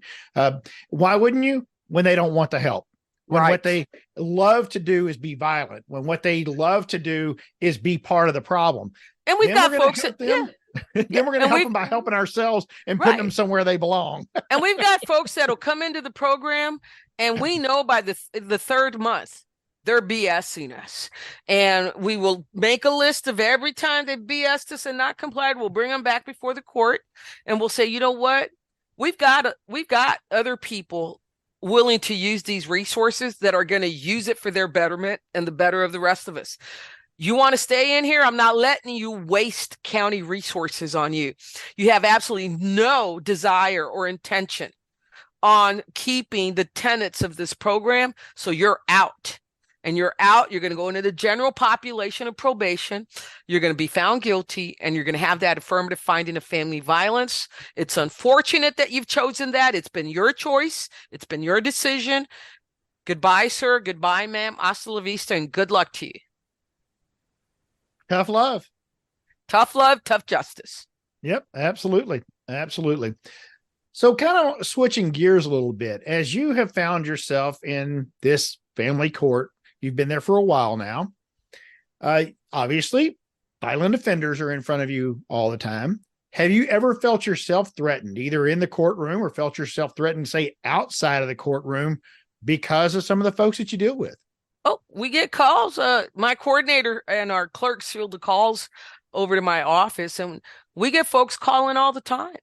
S1: Why wouldn't you? When they don't want the help, when what they love to do is be violent, when what they love to do is be part of the problem.
S2: And we've got folks that,
S1: then we're going to help them by helping ourselves and putting them somewhere they belong.
S2: And we've got folks that'll come into the program and we know by the third month, they're BSing us. And we will make a list of every time they BS'd us and not complied. We'll bring them back before the court and we'll say, you know what? We've got other people willing to use these resources that are going to use it for their betterment and the better of the rest of us. You want to stay in here? I'm not letting you waste county resources on you. You have absolutely no desire or intention on keeping the tenets of this program. So you're out. And you're out, you're going to go into the general population of probation. You're going to be found guilty and you're going to have that affirmative finding of family violence. It's unfortunate that you've chosen that. It's been your choice. It's been your decision. Goodbye, sir. Goodbye, ma'am. Hasta la vista and good luck to you.
S1: Tough love.
S2: Tough love, tough justice.
S1: Yep, absolutely. Absolutely. So kind of switching gears a little bit, as you have found yourself in this family court, you've been there for a while now. Obviously, violent offenders are in front of you all the time. Have you ever felt yourself threatened, either in the courtroom or felt yourself threatened, say, outside of the courtroom because of some of the folks that you deal with?
S2: Oh, we get calls. My coordinator and our clerks field the calls over to my office, and we get folks calling all the time.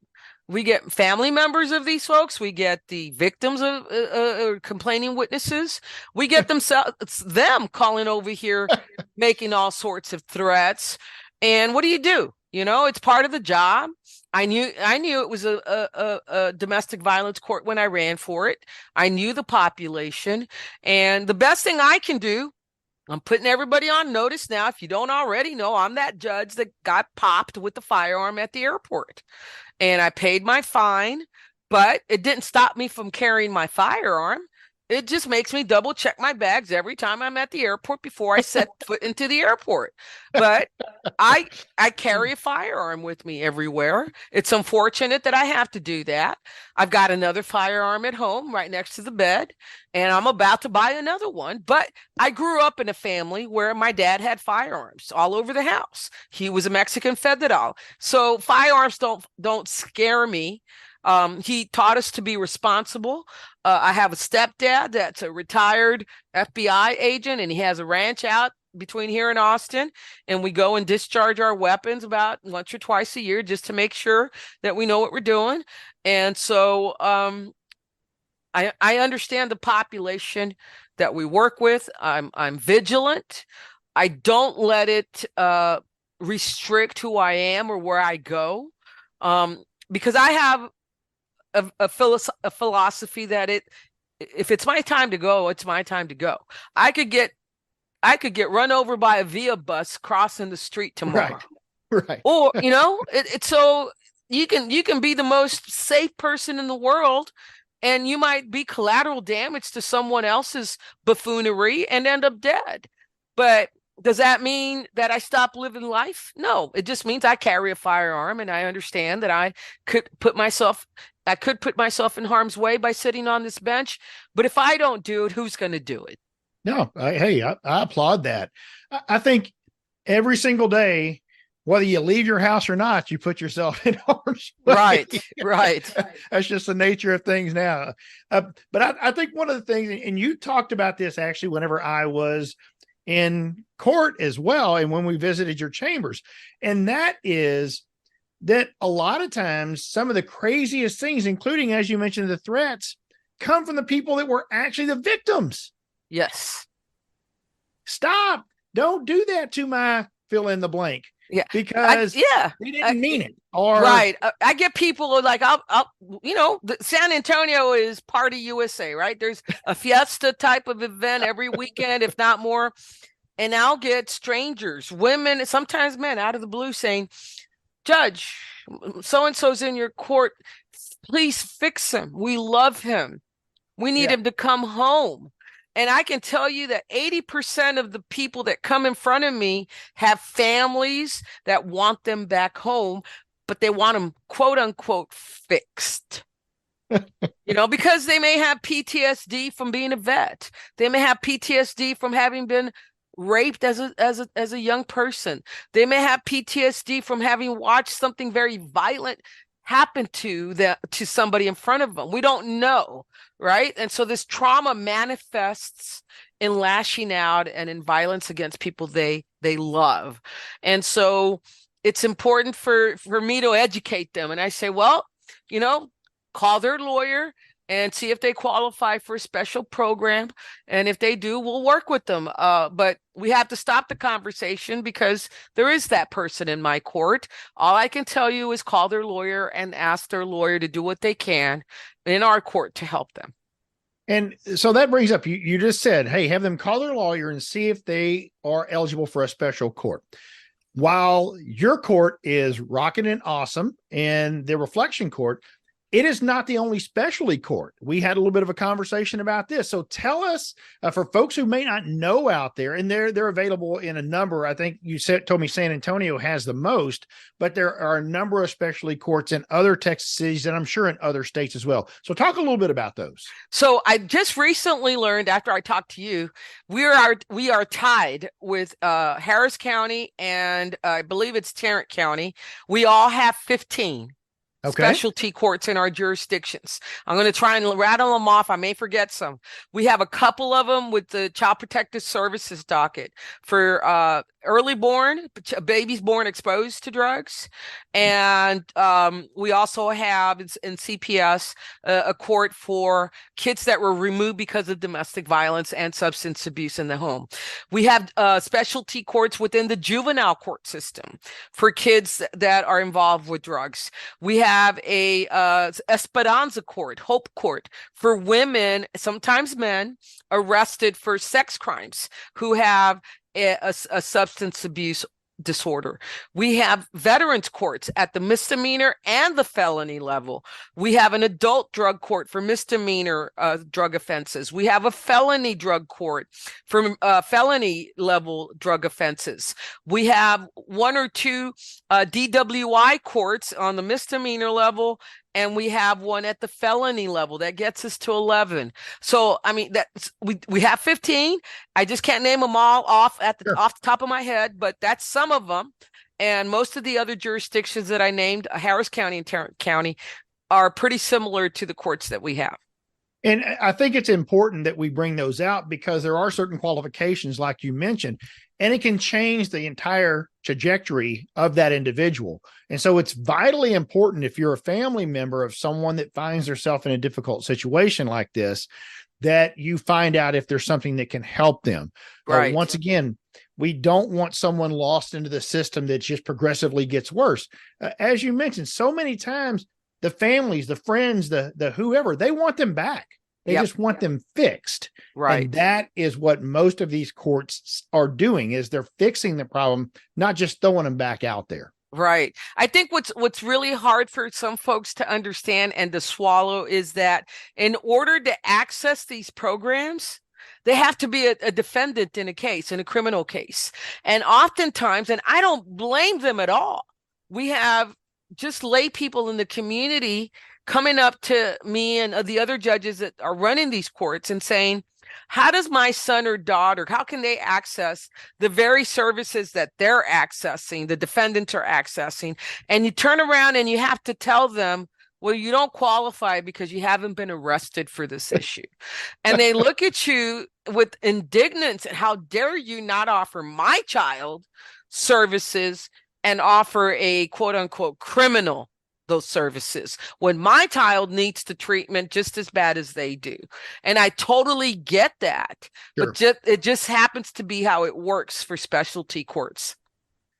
S2: We get family members of these folks. We get the victims of complaining witnesses. We get them calling over here, making all sorts of threats. And what do? It's part of the job. I knew it was a domestic violence court when I ran for it. I knew the population, and the best thing I can do, I'm putting everybody on notice now. If you don't already know, I'm that judge that got popped with the firearm at the airport, and I paid my fine, but it didn't stop me from carrying my firearm. It just makes me double check my bags every time I'm at the airport before I set foot into the airport. But I carry a firearm with me everywhere. It's unfortunate that I have to do that. I've got another firearm at home right next to the bed, and I'm about to buy another one. But I grew up in a family where my dad had firearms all over the house. He was a Mexican federal. So firearms don't scare me. He taught us to be responsible. I have a stepdad that's a retired FBI agent, and he has a ranch out between here and Austin, and we go and discharge our weapons about once or twice a year just to make sure that we know what we're doing. And so I understand the population that we work with. I'm vigilant. I don't let it restrict who I am or where I go, because I have a philosophy that if it's my time to go, it's my time to go. I could get run over by a via bus crossing the street tomorrow.
S1: Right.
S2: Or, it's so you can be the most safe person in the world, and you might be collateral damage to someone else's buffoonery and end up dead. But does that mean that I stop living life? No, it just means I carry a firearm, and I understand that I could put myself in harm's way by sitting on this bench. But if I don't do it, who's going to do it?
S1: No, I applaud that. I think every single day, whether you leave your house or not, you put yourself in harm's way.
S2: Right.
S1: That's just the nature of things now. But I think one of the things, and you talked about this actually whenever I was in court as well, and when we visited your chambers, and that is that a lot of times some of the craziest things, including, as you mentioned, the threats, come from the people that were actually the victims.
S2: Yes.
S1: Stop. Don't do that to my fill in the blank.
S2: Yeah.
S1: Because they didn't mean it. Or
S2: right. I get people who are like, San Antonio is party USA, right? There's a fiesta type of event every weekend, if not more. And I'll get strangers, women, sometimes men, out of the blue saying, Judge, so-and-so's in your court. Please fix him. We love him. We need him to come home. And I can tell you that 80% of the people that come in front of me have families that want them back home, but they want them, quote unquote, fixed. Because they may have PTSD from being a vet. They may have PTSD from having been raped as a young person. They may have PTSD from having watched something very violent happen to somebody in front of them. We don't know, right? And so this trauma manifests in lashing out and in violence against people they love. And so it's important for me to educate them. And I say, well, call their lawyer and see if they qualify for a special program. And if they do, we'll work with them. But we have to stop the conversation because there is that person in my court. All I can tell you is call their lawyer and ask their lawyer to do what they can in our court to help them.
S1: And so that brings up, you just said, hey, have them call their lawyer and see if they are eligible for a special court. While your court is rocking and awesome, and the Reflection Court, it is not the only specialty court. We had a little bit of a conversation about this. So tell us, for folks who may not know out there, and they're available in a number. I think you told me San Antonio has the most, but there are a number of specialty courts in other Texas cities, and I'm sure in other states as well. So talk a little bit about those.
S2: So I just recently learned, after I talked to you, we are tied with Harris County and I believe it's Tarrant County. We all have 15. Specialty courts in our jurisdictions. I'm going to try and rattle them off. I may forget some. We have a couple of them with the Child Protective Services docket for early born babies born exposed to drugs. And we also have in CPS a court for kids that were removed because of domestic violence and substance abuse in the home. We have specialty courts within the juvenile court system for kids that are involved with drugs. We have a Esperanza court, Hope Court, for women, sometimes men, arrested for sex crimes who have a substance abuse disorder. We have veterans courts at the misdemeanor and the felony level. We have an adult drug court for misdemeanor drug offenses. We have a felony drug court for felony level drug offenses. We have one or two DWI courts on the misdemeanor level, and we have one at the felony level that gets us to 11. So, I mean, we have 15. I just can't name them all off the top of my head, but that's some of them. And most of the other jurisdictions that I named, Harris County and Tarrant County, are pretty similar to the courts that we have.
S1: And I think it's important that we bring those out because there are certain qualifications, like you mentioned, and it can change the entire trajectory of that individual. And so it's vitally important, if you're a family member of someone that finds themselves in a difficult situation like this, that you find out if there's something that can help them.
S2: Right.
S1: Once again, we don't want someone lost into the system that just progressively gets worse. As you mentioned, so many times, the families, the friends, the whoever, they want them back. They just want them fixed.
S2: Right.
S1: And that is what most of these courts are doing, is they're fixing the problem, not just throwing them back out there.
S2: Right. I think what's really hard for some folks to understand and to swallow is that in order to access these programs, they have to be a defendant in a case, in a criminal case. And oftentimes, and I don't blame them at all, we have just lay people in the community coming up to me and the other judges that are running these courts and saying, how does my son or daughter, how can they access the very services that they're accessing, the defendants are accessing? And you turn around and you have to tell them, well, you don't qualify because you haven't been arrested for this issue. And they look at you with indignance, and how dare you not offer my child services and offer a quote unquote criminal those services when my child needs the treatment just as bad as they do. And I totally get that,
S1: Sure.
S2: But it just happens to be how it works for specialty courts.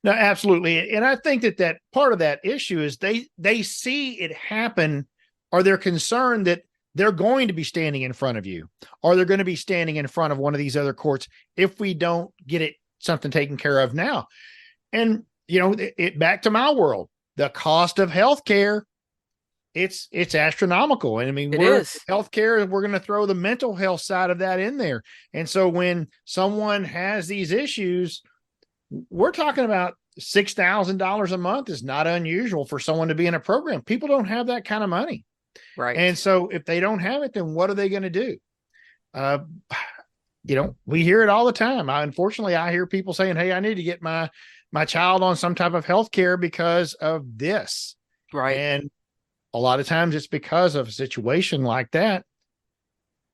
S1: No, absolutely. And I think that part of that issue is they see it happen, or they're concerned that they're going to be standing in front of you, or they're going to be standing in front of one of these other courts if we don't get something taken care of now. And, you know, it back to my world, the cost of healthcare, it's astronomical. And I mean, healthcare, we're going to throw the mental health side of that in there. And so when someone has these issues, we're talking about $6,000 a month is not unusual for someone to be in a program. People don't have that kind of money.
S2: Right.
S1: And so if they don't have it, then what are they going to do? You know, we hear it all the time. Unfortunately, I hear people saying, hey, I need to get my child on some type of health care because of this.
S2: Right.
S1: And a lot of times it's because of a situation like that.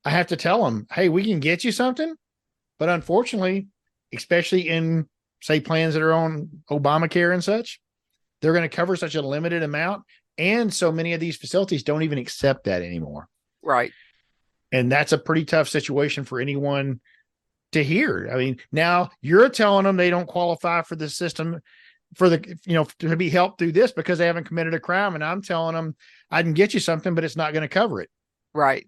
S1: I have to tell them, hey, we can get you something. But unfortunately, especially in, say, plans that are on Obamacare and such, they're going to cover such a limited amount. And so many of these facilities don't even accept that anymore.
S2: Right.
S1: And that's a pretty tough situation for anyone to hear. I mean, now you're telling them they don't qualify for the system, for the, you know, to be helped through this because they haven't committed a crime. And I'm telling them I can get you something, but it's not going to cover it.
S2: Right.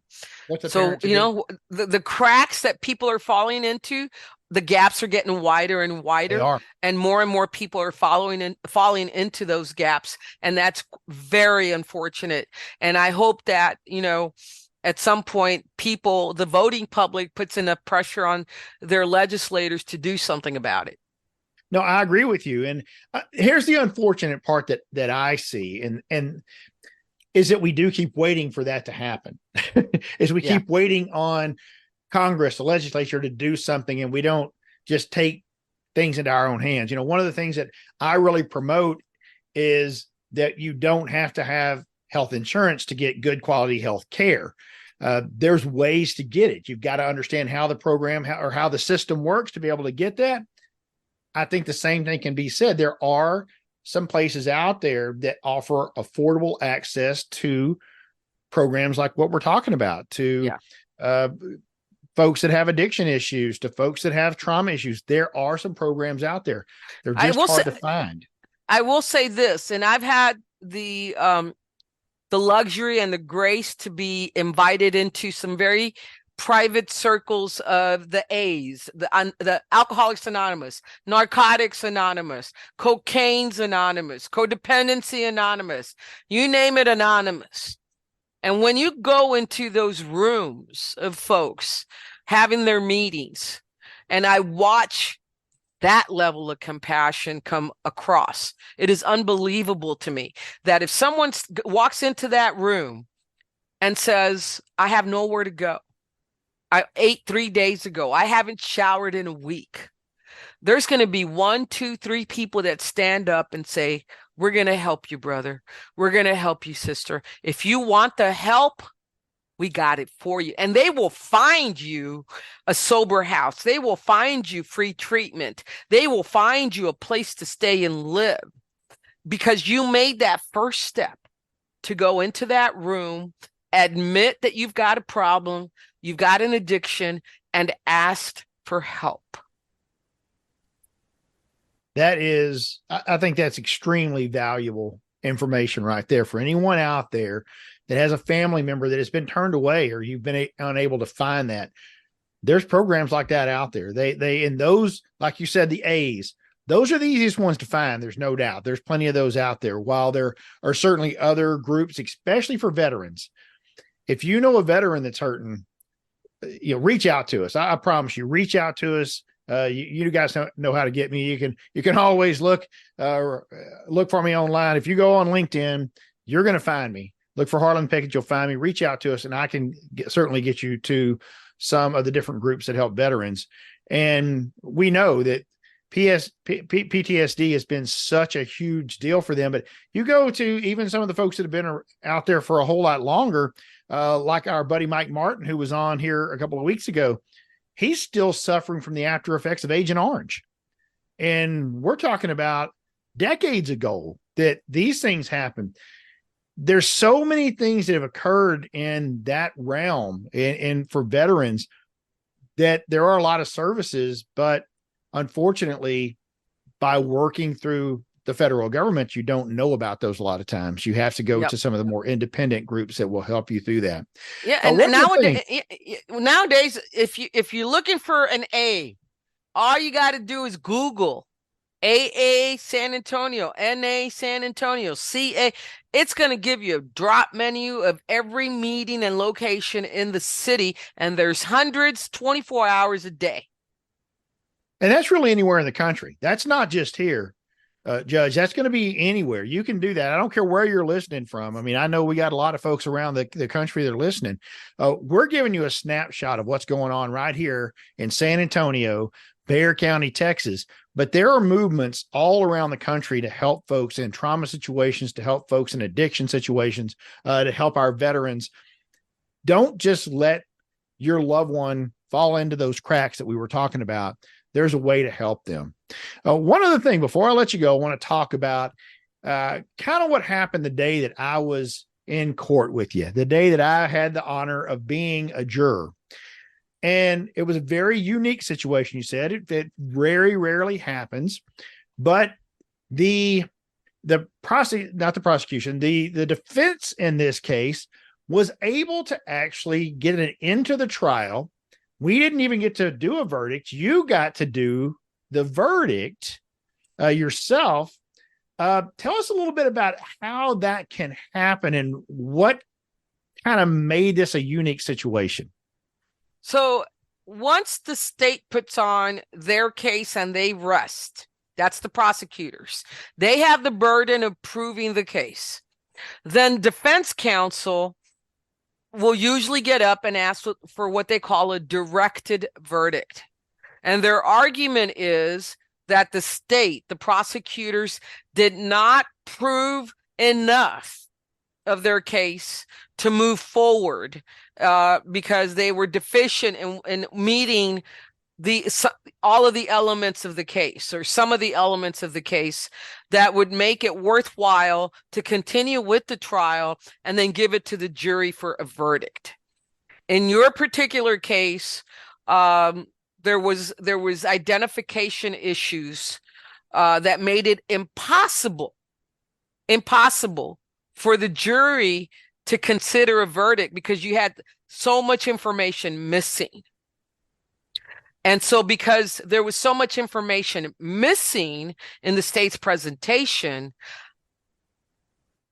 S2: So, you know, the cracks that people are falling into, the gaps are getting wider and wider, and more people are falling into those gaps. And that's very unfortunate. And I hope that, you know, at some point, the voting public puts enough pressure on their legislators to do something about it.
S1: No, I agree with you. And here's the unfortunate part that I see, and is that we do keep waiting for that to happen. Is we keep waiting on Congress, the legislature, to do something, and we don't just take things into our own hands. You know, one of the things that I really promote is that you don't have to have health insurance to get good quality health care. There's ways to get it. You've got to understand how the program or how the system works to be able to get that. I think the same thing can be said. There are some places out there that offer affordable access to programs like what we're talking about, to folks that have addiction issues, to folks that have trauma issues. There are some programs out there. They're just hard to find.
S2: I will say this, and I've had the luxury and the grace to be invited into some very private circles of the A's, the Alcoholics Anonymous, Narcotics Anonymous, Cocaine's Anonymous, Codependency Anonymous, you name it, anonymous. And when you go into those rooms of folks having their meetings, and I watch that level of compassion come across, it is unbelievable to me that if someone walks into that room and says, I have nowhere to go, I ate 3 days ago, I haven't showered in a week, there's going to be 1, 2, 3 people that stand up and say, we're going to help you, brother. We're going to help you, sister. If you want the help, we got it for you. And they will find you a sober house. They will find you free treatment. They will find you a place to stay and live, because you made that first step to go into that room, admit that you've got a problem, you've got an addiction, and asked for help.
S1: That is, I think that's extremely valuable information right there for anyone out there that has a family member that has been turned away, or you've been unable to find that. There's programs like that out there. And those, like you said, the A's, those are the easiest ones to find. There's no doubt. There's plenty of those out there, while there are certainly other groups, especially for veterans. If you know a veteran that's hurting, reach out to us. I promise you, reach out to us. You guys know how to get me. You can always look for me online. If you go on LinkedIn, you're going to find me. Look for Harlan Pickett. You'll find me. Reach out to us, and I can certainly get you to some of the different groups that help veterans. And we know that PTSD has been such a huge deal for them. But you go to even some of the folks that have been out there for a whole lot longer, like our buddy Mike Martin, who was on here a couple of weeks ago. He's still suffering from the after effects of Agent Orange. And we're talking about decades ago that these things happened. There's so many things that have occurred in that realm and for veterans, that there are a lot of services, but unfortunately, by working through the federal government, you don't know about those a lot of times. You have to go to some of the more independent groups that will help you through that.
S2: Yeah, and nowadays, if you're looking for an A, all you got to do is Google AA San Antonio, NA San Antonio, CA. It's going to give you a drop menu of every meeting and location in the city, and there's hundreds 24 hours a day.
S1: And that's really anywhere in the country. That's not just here. Judge, that's going to be anywhere. You can do that. I don't care where you're listening from. I mean, I know we got a lot of folks around the country that are listening. We're giving you a snapshot of what's going on right here in San Antonio, Bexar County, Texas. But there are movements all around the country to help folks in trauma situations, to help folks in addiction situations, to help our veterans. Don't just let your loved one fall into those cracks that we were talking about. There's a way to help them. One other thing before I let you go, I want to talk about kind of what happened the day that I was in court with you, the day that I had the honor of being a juror. And it was a very unique situation. You said it very rarely happens, but the defense in this case was able to actually get it into the trial. We didn't even get to do a verdict. You got to do the verdict yourself. Tell us a little bit about how that can happen and what kind of made this a unique situation.
S2: So once the state puts on their case and they rest, that's the prosecutors. They have the burden of proving the case. Then defense counsel will usually get up and ask for what they call a directed verdict. And their argument is that the state, the prosecutors, did not prove enough of their case to move forward because they were deficient in meeting all of the elements of the case, or some of the elements of the case, that would make it worthwhile to continue with the trial and then give it to the jury for a verdict. In your particular case, there was identification issues that made it impossible for the jury to consider a verdict because you had so much information missing. And so because there was so much information missing in the state's presentation,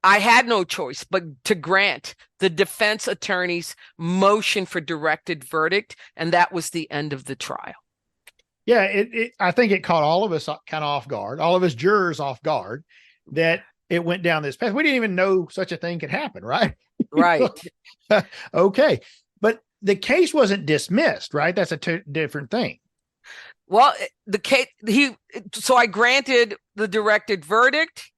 S2: I had no choice but to grant the defense attorney's motion for directed verdict, and that was the end of the trial.
S1: Yeah, I think it caught all of us kind of off guard, all of us jurors off guard, that it went down this path. We didn't even know such a thing could happen, right?
S2: Right.
S1: Okay. But the case wasn't dismissed, right? That's a different thing.
S2: Well, the case, so I granted the directed verdict.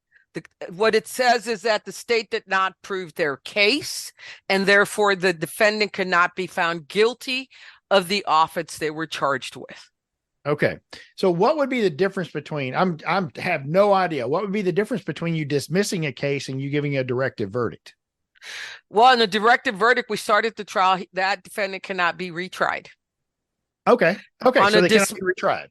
S2: What it says is that the state did not prove their case, and therefore the defendant could not be found guilty of the offense they were charged with.
S1: Okay. So what would be the difference between, I have no idea. What would be the difference between you dismissing a case and you giving a directed verdict?
S2: Well, in the directed verdict, we started the trial. That defendant cannot be retried.
S1: Okay. Okay. So they cannot be retried.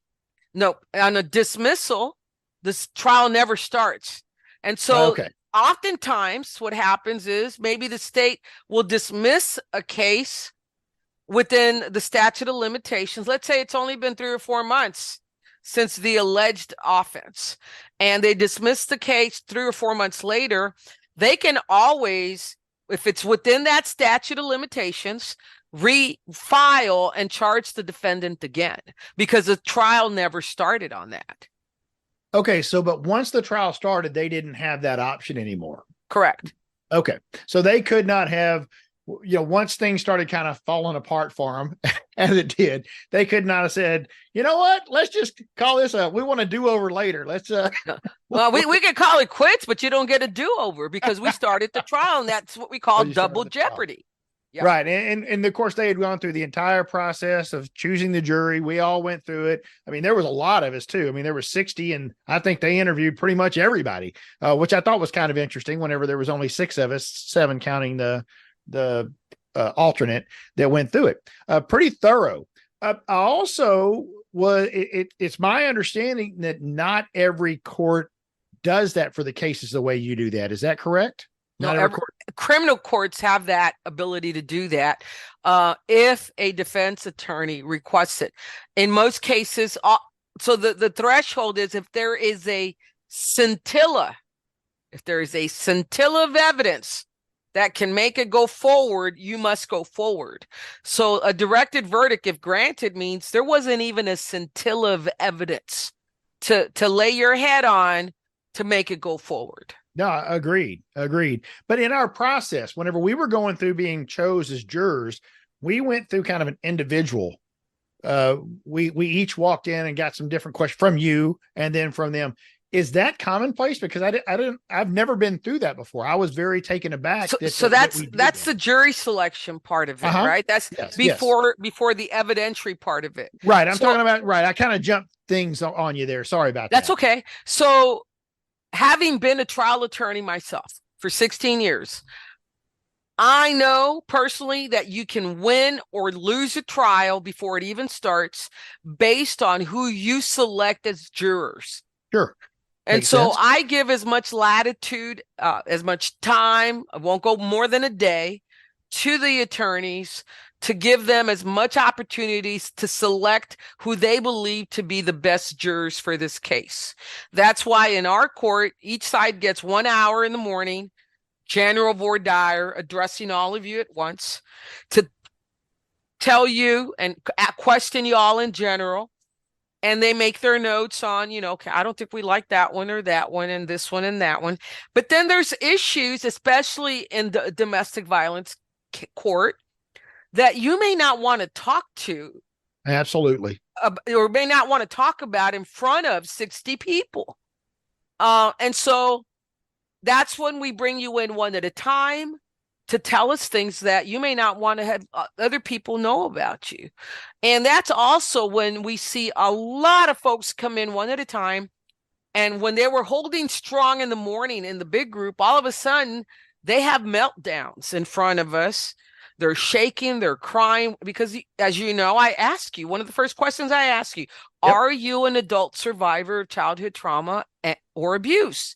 S2: No, on a dismissal, this trial never starts. And so oftentimes what happens is maybe the state will dismiss a case within the statute of limitations. Let's say it's only been 3 or 4 months since the alleged offense, and they dismiss the case 3 or 4 months later. They can always, if it's within that statute of limitations, refile and charge the defendant again because the trial never started on that.
S1: Okay. So, but once the trial started, they didn't have that option anymore.
S2: Correct.
S1: Okay. So they could not have, once things started kind of falling apart for them, as it did, they could not have said, you know what, let's just call this we want a do-over later. Let's,
S2: well, we can call it quits, but you don't get a do-over because we started the trial, and that's what we call double jeopardy.
S1: Yep. Right. And of course they had gone through the entire process of choosing the jury. We all went through it. I mean, there was a lot of us too. I mean, there were 60, and I think they interviewed pretty much everybody, which I thought was kind of interesting whenever there was only 6 of us, 7 counting the alternate that went through it. Pretty thorough. I also it's my understanding that not every court does that for the cases the way you do that. Is that correct?
S2: No, criminal courts have that ability to do that if a defense attorney requests it. In most cases, so the threshold is if there is a scintilla of evidence that can make it go forward, you must go forward. So a directed verdict, if granted, means there wasn't even a scintilla of evidence to lay your head on to make it go forward.
S1: No, agreed. But in our process, whenever we were going through being chose as jurors, we went through kind of an individual. We each walked in and got some different questions from you and then from them. Is that commonplace? Because I've never been through that before. I was very taken aback.
S2: So that's the jury selection part of it, right? That's before the evidentiary part of it.
S1: Right. I'm talking about, right. I kind of jumped things on you there. Sorry about that.
S2: That's okay. So having been a trial attorney myself for 16 years, I know personally that you can win or lose a trial before it even starts based on who you select as jurors.
S1: Sure.
S2: And
S1: Makes
S2: so
S1: sense.
S2: I give as much latitude, as much time, I won't go more than a day, to the attorneys to give them as much opportunities to select who they believe to be the best jurors for this case. That's why in our court, each side gets 1 hour in the morning, general voir dire, addressing all of you at once to tell you and question you all in general. And they make their notes on, okay, I don't think we like that one or that one and this one and that one. But then there's issues, especially in the domestic violence court, that you may not want to talk to.
S1: Absolutely.
S2: Or may not want to talk about in front of 60 people. And so that's when we bring you in one at a time. to tell us things that you may not want to have other people know about you. And that's also when we see a lot of folks come in one at a time. And when they were holding strong in the morning in the big group, all of a sudden they have meltdowns in front of us. They're shaking, they're crying, because as you know, I ask you, one of the first questions I ask you,
S1: Yep.
S2: are you an adult survivor of childhood trauma or abuse?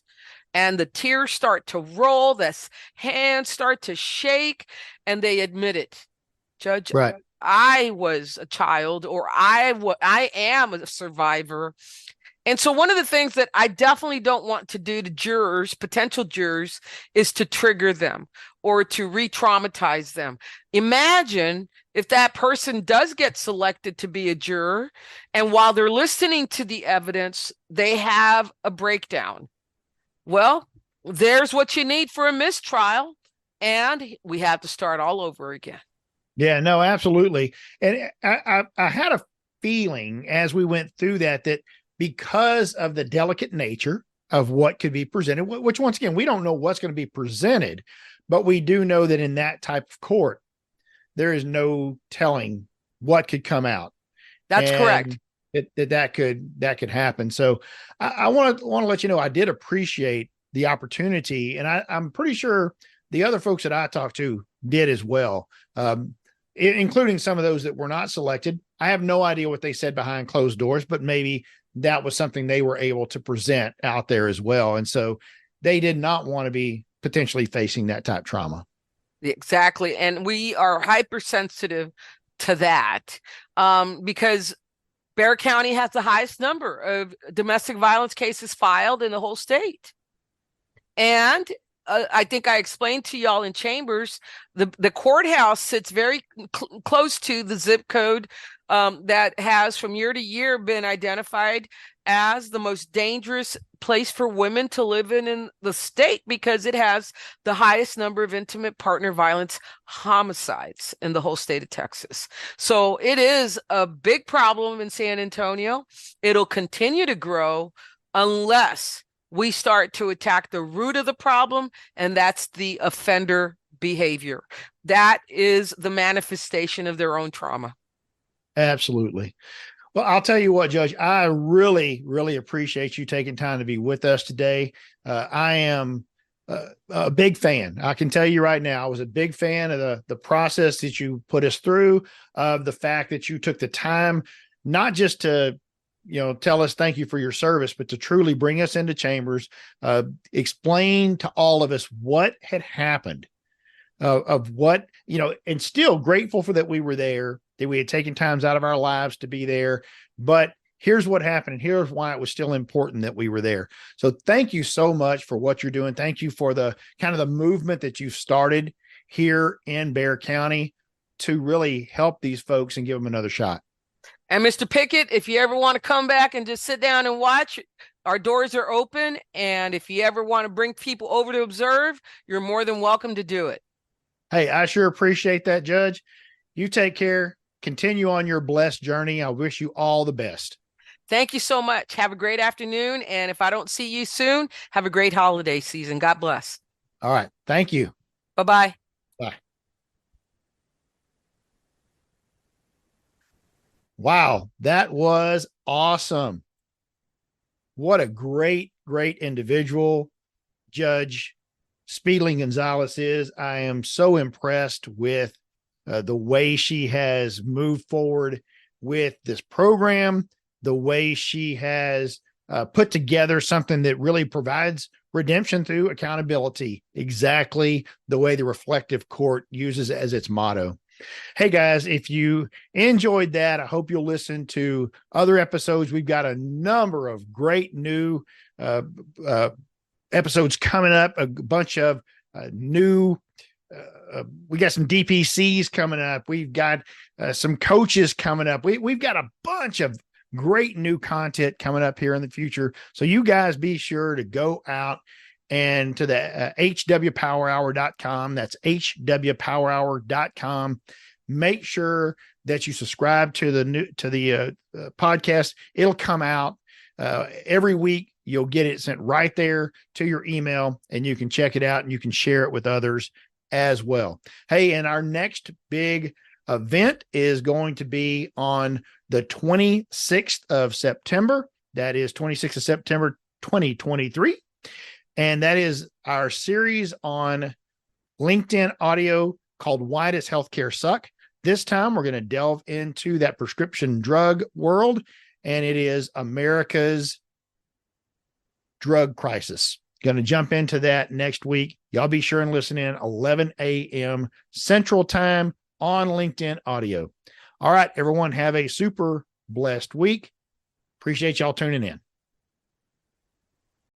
S2: And the tears start to roll, the hands start to shake, and they admit it. Judge,
S1: Right.
S2: I was a child, or I am a survivor. And so one of the things that I definitely don't want to do to jurors, potential jurors, is to trigger them or to re-traumatize them. Imagine if that person does get selected to be a juror, and while they're listening to the evidence, they have a breakdown. Well, there's what you need for a mistrial, and we have to start all over again.
S1: Yeah, no, absolutely. And I had a feeling as we went through that because of the delicate nature of what could be presented, which once again, we don't know what's going to be presented, but we do know that in that type of court, there is no telling what could come out.
S2: That's correct.
S1: That could happen. So I want to let you know, I did appreciate the opportunity, and I'm pretty sure the other folks that I talked to did as well, including some of those that were not selected. I have no idea what they said behind closed doors, but maybe that was something they were able to present out there as well. And so they did not want to be potentially facing that type of trauma.
S2: Exactly. And we are hypersensitive to that because Bexar County has the highest number of domestic violence cases filed in the whole state. And I think I explained to y'all in chambers, the courthouse sits very close to the zip code that has from year to year been identified as the most dangerous place for women to live in the state, because it has the highest number of intimate partner violence homicides in the whole state of Texas. So it is a big problem in San Antonio. It'll continue to grow unless we start to attack the root of the problem, and that's the offender behavior. That is the manifestation of their own trauma.
S1: Absolutely. Well, I'll tell you what, Judge, I really, really appreciate you taking time to be with us today. I am a big fan. I can tell you right now, I was a big fan of the process that you put us through, of the fact that you took the time, not just to, tell us thank you for your service, but to truly bring us into chambers, explain to all of us what had happened, of what, and still grateful for that we were there, that we had taken times out of our lives to be there. But here's what happened, and here's why it was still important that we were there. So thank you so much for what you're doing. Thank you for the kind of the movement that you've started here in Bexar County to really help these folks and give them another shot.
S2: And Mr. Pickett, if you ever want to come back and just sit down and watch, our doors are open. And if you ever want to bring people over to observe, you're more than welcome to do it.
S1: Hey, I sure appreciate that, Judge. You take care. Continue on your blessed journey. I wish you all the best.
S2: Thank you so much. Have a great afternoon. And if I don't see you soon, have a great holiday season. God bless.
S1: All right. Thank you.
S2: Bye-bye.
S1: Bye. Wow. That was awesome. What a great, great individual Judge Speedlin Gonzalez is. I am so impressed with the way she has moved forward with this program, the way she has put together something that really provides redemption through accountability, exactly the way the Reflejo Court uses it as its motto. Hey guys, if you enjoyed that, I hope you'll listen to other episodes. We've got a number of great new episodes coming up, a bunch of new we got some DPCs coming up. We've got some coaches coming up. We've got a bunch of great new content coming up here in the future. So you guys be sure to go out and to the hwpowerhour.com. That's hwpowerhour.com. Make sure that you subscribe to the podcast. It'll come out every week. You'll get it sent right there to your email, and you can check it out and you can share it with others. as well. Hey, and our next big event is going to be on the 26th of September. That is 26th of September, 2023. And that is our series on LinkedIn audio called Why Does Healthcare Suck? This time we're going to delve into that prescription drug world, and it is America's drug crisis. Going to jump into that next week. Y'all be sure and listen in 11 a.m. Central Time on LinkedIn audio. All right, everyone, have a super blessed week. Appreciate y'all tuning in.